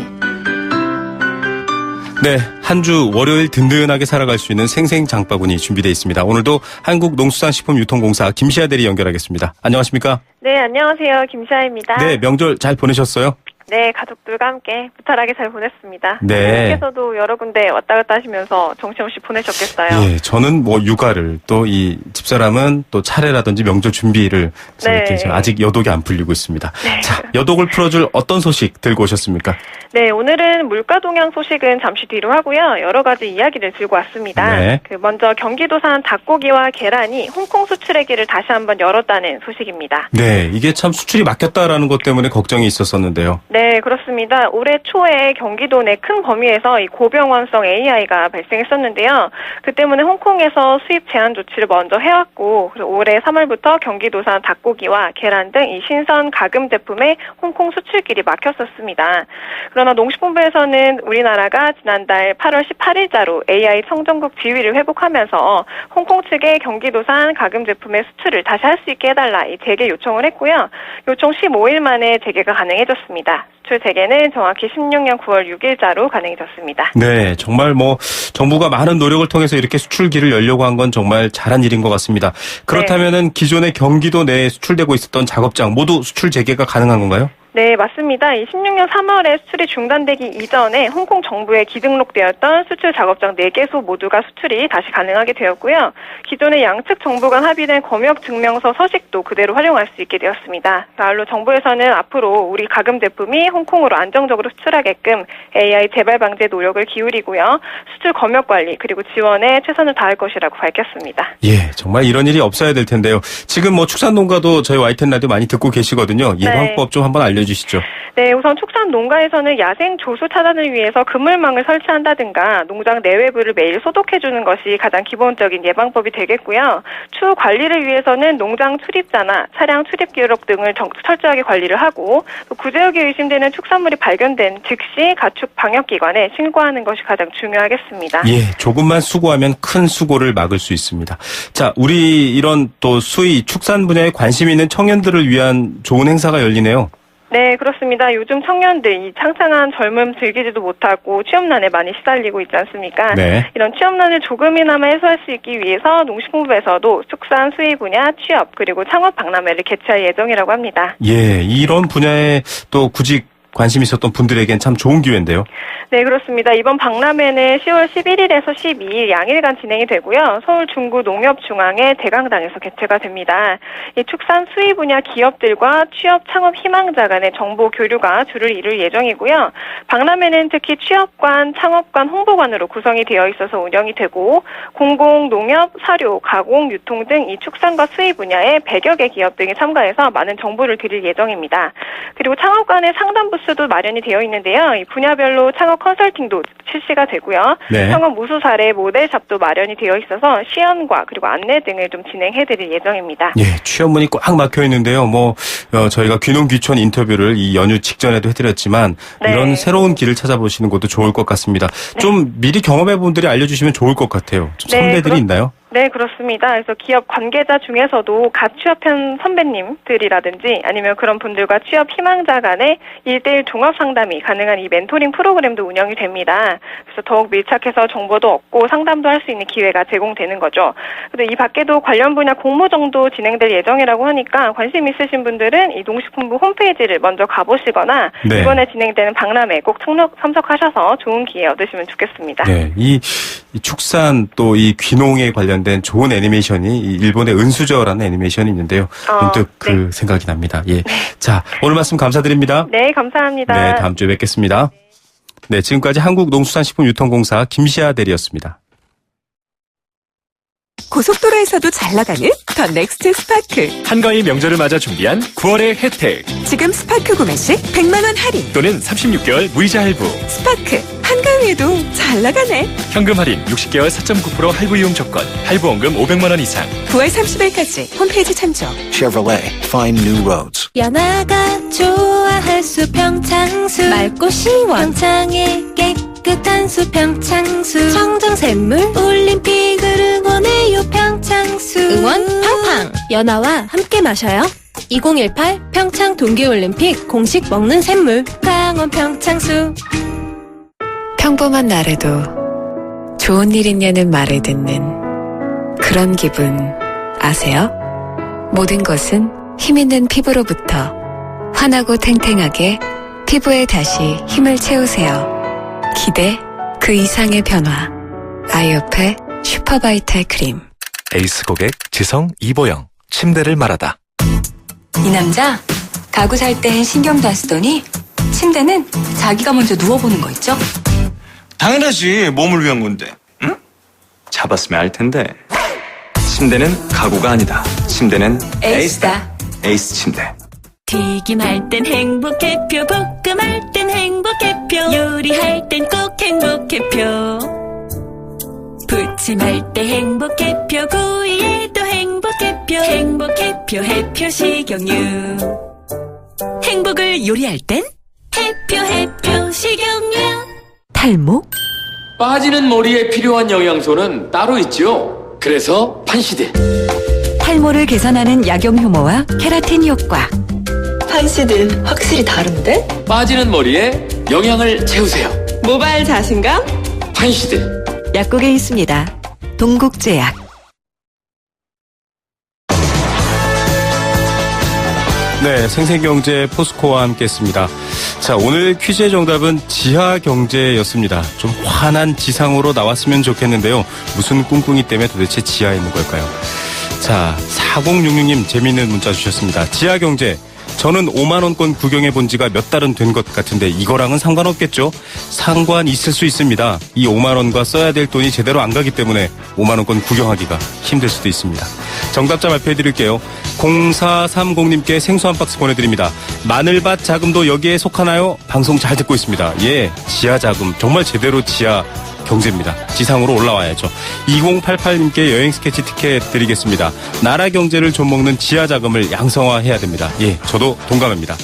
Speaker 2: 네, 한 주 월요일 든든하게 살아갈 수 있는 생생장바구니 준비되어 있습니다. 오늘도 한국농수산식품유통공사 김시아 대리 연결하겠습니다. 안녕하십니까?
Speaker 9: 네, 안녕하세요. 김시아입니다.
Speaker 2: 네, 명절 잘 보내셨어요?
Speaker 9: 네, 가족들과 함께 무탈하게 잘 보냈습니다.
Speaker 2: 네.
Speaker 9: 선생님께서도 여러 군데 왔다 갔다 하시면서 정신없이 보내셨겠어요.
Speaker 2: 예, 저는 뭐 육아를 또 이 집사람은 또 차례라든지 명절 준비를
Speaker 9: 네.
Speaker 2: 이렇게 아직 여독이 안 풀리고 있습니다.
Speaker 9: 네.
Speaker 2: 자, 여독을 풀어줄 어떤 소식 들고 오셨습니까?
Speaker 9: 네, 오늘은 물가 동향 소식은 잠시 뒤로 하고요. 여러 가지 이야기를 들고 왔습니다.
Speaker 2: 네.
Speaker 9: 먼저 경기도산 닭고기와 계란이 홍콩 수출의 길을 다시 한번 열었다는 소식입니다.
Speaker 2: 네, 이게 참 수출이 막혔다라는 것 때문에 걱정이 있었었는데요.
Speaker 9: 네, 그렇습니다. 올해 초에 경기도 내 큰 범위에서 이 고병원성 AI가 발생했었는데요. 그 때문에 홍콩에서 수입 제한 조치를 먼저 해왔고, 그래서 올해 3월부터 경기도산 닭고기와 계란 등 이 신선 가금 제품의 홍콩 수출길이 막혔었습니다. 그러나 농식품부에서는 우리나라가 지난달 8월 18일자로 AI 청정국 지위를 회복하면서 홍콩 측에 경기도산 가금 제품의 수출을 다시 할 수 있게 해달라 이 재개 요청을 했고요. 요청 15일 만에 재개가 가능해졌습니다. 수출 재개는 정확히 16년 9월 6일자로 가능해졌습니다.
Speaker 2: 네, 정말 뭐 정부가 많은 노력을 통해서 이렇게 수출길을 열려고 한 건 정말 잘한 일인 것 같습니다. 그렇다면은 기존의 경기도 내에 수출되고 있었던 작업장 모두 수출 재개가 가능한 건가요?
Speaker 9: 네, 맞습니다. 이 16년 3월에 수출이 중단되기 이전에 홍콩 정부에 기등록되었던 수출 작업장 4개소 모두가 수출이 다시 가능하게 되었고요. 기존의 양측 정부 간 합의된 검역 증명서 서식도 그대로 활용할 수 있게 되었습니다. 나홀로 정부에서는 앞으로 우리 가금 제품이 홍콩으로 안정적으로 수출하게끔 AI 재발 방제 노력을 기울이고요. 수출 검역 관리 그리고 지원에 최선을 다할 것이라고 밝혔습니다.
Speaker 2: 예, 정말 이런 일이 없어야 될 텐데요. 지금 뭐 축산농가도 저희 YTN 라디오 많이 듣고 계시거든요. 예방법 좀 한번 알려주시죠.
Speaker 9: 네, 우선 축산 농가에서는 야생 조수 차단을 위해서 그물망을 설치한다든가 농장 내외부를 매일 소독해주는 것이 가장 기본적인 예방법이 되겠고요. 추후 관리를 위해서는 농장 출입자나 차량 출입 기록 등을 철저하게 관리를 하고 또 구제역이 의심되는 축산물이 발견된 즉시 가축 방역기관에 신고하는 것이 가장 중요하겠습니다.
Speaker 2: 예, 조금만 수고하면 큰 수고를 막을 수 있습니다. 자, 우리 이런 또 수의 축산 분야에 관심 있는 청년들을 위한 좋은 행사가 열리네요.
Speaker 9: 네, 그렇습니다. 요즘 청년들 이 창창한 젊음 즐기지도 못하고 취업난에 많이 시달리고 있지 않습니까?
Speaker 2: 네.
Speaker 9: 이런 취업난을 조금이나마 해소할 수 있기 위해서 농식품부에서도 축산 수의 분야 취업 그리고 창업 박람회를 개최할 예정이라고 합니다.
Speaker 2: 예, 이런 분야에 또 구직 관심 있었던 분들에겐 참 좋은 기회인데요.
Speaker 9: 네, 그렇습니다. 이번 박람회는 10월 11일에서 12일 양일간 진행이 되고요. 서울 중구 농협중앙의 대강당에서 개최가 됩니다. 이 축산 수의 분야 기업들과 취업 창업 희망자 간의 정보 교류가 주를 이룰 예정이고요. 박람회는 특히 취업관, 창업관, 홍보관으로 구성이 되어 있어서 운영이 되고 공공, 농협, 사료, 가공, 유통 등 이 축산과 수의 분야의 100여 개 기업 등이 참가해서 많은 정보를 드릴 예정입니다. 그리고 창업관의 상담 부스도 마련이 되어 있는데요. 이 분야별로 창업 컨설팅도 실시가 되고요.
Speaker 2: 네.
Speaker 9: 창업 무수 사례 모델샵도 마련이 되어 있어서 시연과 그리고 안내 등을 좀 진행해드릴 예정입니다.
Speaker 2: 예, 취업문이 꽉 막혀 있는데요. 저희가 귀농귀촌 인터뷰를 이 연휴 직전에도 해드렸지만
Speaker 9: 네.
Speaker 2: 이런 새로운 길을 찾아보시는 것도 좋을 것 같습니다. 좀 미리 경험해본 분들이 알려주시면 좋을 것 같아요. 좀 선배들이 있나요?
Speaker 9: 네, 그렇습니다. 그래서 기업 관계자 중에서도 갓 취업한 선배님들이라든지 아니면 그런 분들과 취업 희망자 간의 1대1 종합 상담이 가능한 이 멘토링 프로그램도 운영이 됩니다. 그래서 더욱 밀착해서 정보도 얻고 상담도 할 수 있는 기회가 제공되는 거죠. 그리고 이 밖에도 관련 분야 공모전도 진행될 예정이라고 하니까 관심 있으신 분들은 이 농식품부 홈페이지를 먼저 가보시거나
Speaker 2: 네.
Speaker 9: 이번에 진행되는 박람회 꼭 참석하셔서 좋은 기회 얻으시면 좋겠습니다.
Speaker 2: 네, 이 축산 또 이 귀농에 관련된 좋은 애니메이션이 이 일본의 은수저라는 애니메이션이 있는데요. 문득 그 생각이 납니다. 예, 자 오늘 말씀 감사드립니다.
Speaker 9: 네, 감사합니다.
Speaker 2: 네, 다음 주에 뵙겠습니다. 네, 지금까지 한국농수산식품유통공사 김시아 대리였습니다.
Speaker 1: 고속도로에서도 잘 나가는 더 넥스트 스파크.
Speaker 10: 한가위 명절을 맞아 준비한 9월의 혜택
Speaker 1: 지금 스파크 구매 시 100만 원 할인.
Speaker 10: 또는 36개월 무이자 할부.
Speaker 1: 스파크 한가위에도 잘 나가네.
Speaker 10: 현금 할인 60개월 4.9% 할부 이용 조건. 할부원금 500만 원 이상.
Speaker 1: 9월 30일까지 홈페이지 참조.
Speaker 11: Chevrolet, find new roads.
Speaker 5: 연아가 좋아할 수 평창수 맑고 시원 평창의 깨끗한 수 평창수 청정샘물 올림픽을 응원해요 평창수 응원 팡팡 연아와 함께 마셔요 2018 평창 동계올림픽 공식 먹는 샘물 강원 평창수
Speaker 12: 평범한 날에도 좋은 일 있냐는 말을 듣는 그런 기분 아세요? 모든 것은 힘있는 피부로부터 환하고 탱탱하게 피부에 다시 힘을 채우세요. 기대 그 이상의 변화 아이오페 슈퍼바이탈 크림.
Speaker 13: 에이스 고객 지성 이보영 침대를 말하다.
Speaker 14: 이 남자 가구 살 땐 신경도 안 쓰더니 침대는 자기가 먼저 누워보는 거 있죠?
Speaker 15: 당연하지. 몸을 위한 건데. 응? 잡았으면 알 텐데. 침대는 가구가 아니다. 침대는 에이스다. 에이스 침대.
Speaker 16: 튀김할 땐 행복해표, 볶음할 땐 행복해표, 요리할 땐 꼭 행복해표. 부침할 때 행복해표, 구이에도 행복해표, 행복해표, 해표 식용유. 행복을 요리할 땐 해표 식용유.
Speaker 1: 탈모?
Speaker 17: 빠지는 머리에 필요한 영양소는 따로 있죠. 그래서 판시드.
Speaker 1: 탈모를 개선하는 약용 효모와 케라틴 효과.
Speaker 18: 판시드 확실히 다른데?
Speaker 17: 빠지는 머리에 영양을 채우세요.
Speaker 18: 모발 자신감?
Speaker 17: 판시드.
Speaker 1: 약국에 있습니다. 동국제약.
Speaker 2: 네, 생생경제 포스코와 함께했습니다. 자, 오늘 퀴즈의 정답은 지하경제였습니다. 좀 환한 지상으로 나왔으면 좋겠는데요. 무슨 꿍꿍이 때문에 도대체 지하에 있는 걸까요? 자, 4066님 재미있는 문자 주셨습니다. 지하경제. 저는 5만원권 구경해 본 지가 몇 달은 된 것 같은데 이거랑은 상관없겠죠? 상관 있을 수 있습니다. 이 5만원과 써야 될 돈이 제대로 안 가기 때문에 5만원권 구경하기가 힘들 수도 있습니다. 정답자 발표해드릴게요. 0430님께 생수 한 박스 보내드립니다. 마늘밭 자금도 여기에 속하나요? 방송 잘 듣고 있습니다. 예, 지하 자금. 정말 제대로 지하 경제입니다. 지상으로 올라와야죠. 2088님께 여행 스케치 티켓 드리겠습니다. 나라 경제를 좀 먹는 지하 자금을 양성화해야 됩니다. 예, 저도 동감합니다.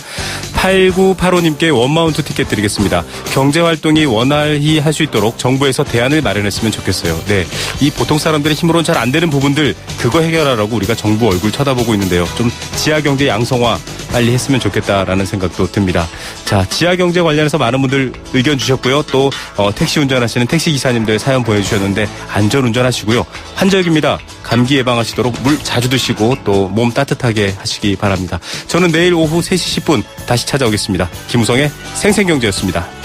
Speaker 2: 8985님께 원마운트 티켓 드리겠습니다. 경제활동이 원활히 할 수 있도록 정부에서 대안을 마련했으면 좋겠어요. 네, 이 보통 사람들의 힘으로는 잘 안 되는 부분들 그거 해결하라고 우리가 정부 얼굴 쳐다보고 있는데요. 좀 지하 경제 양성화 빨리 했으면 좋겠다라는 생각도 듭니다. 자, 지하경제 관련해서 많은 분들 의견 주셨고요. 또 택시 운전하시는 택시기사님들 사연 보여주셨는데 안전운전하시고요. 환절기입니다. 감기 예방하시도록 물 자주 드시고 또 몸 따뜻하게 하시기 바랍니다. 저는 내일 오후 3시 10분 다시 찾아오겠습니다. 김우성의 생생경제였습니다.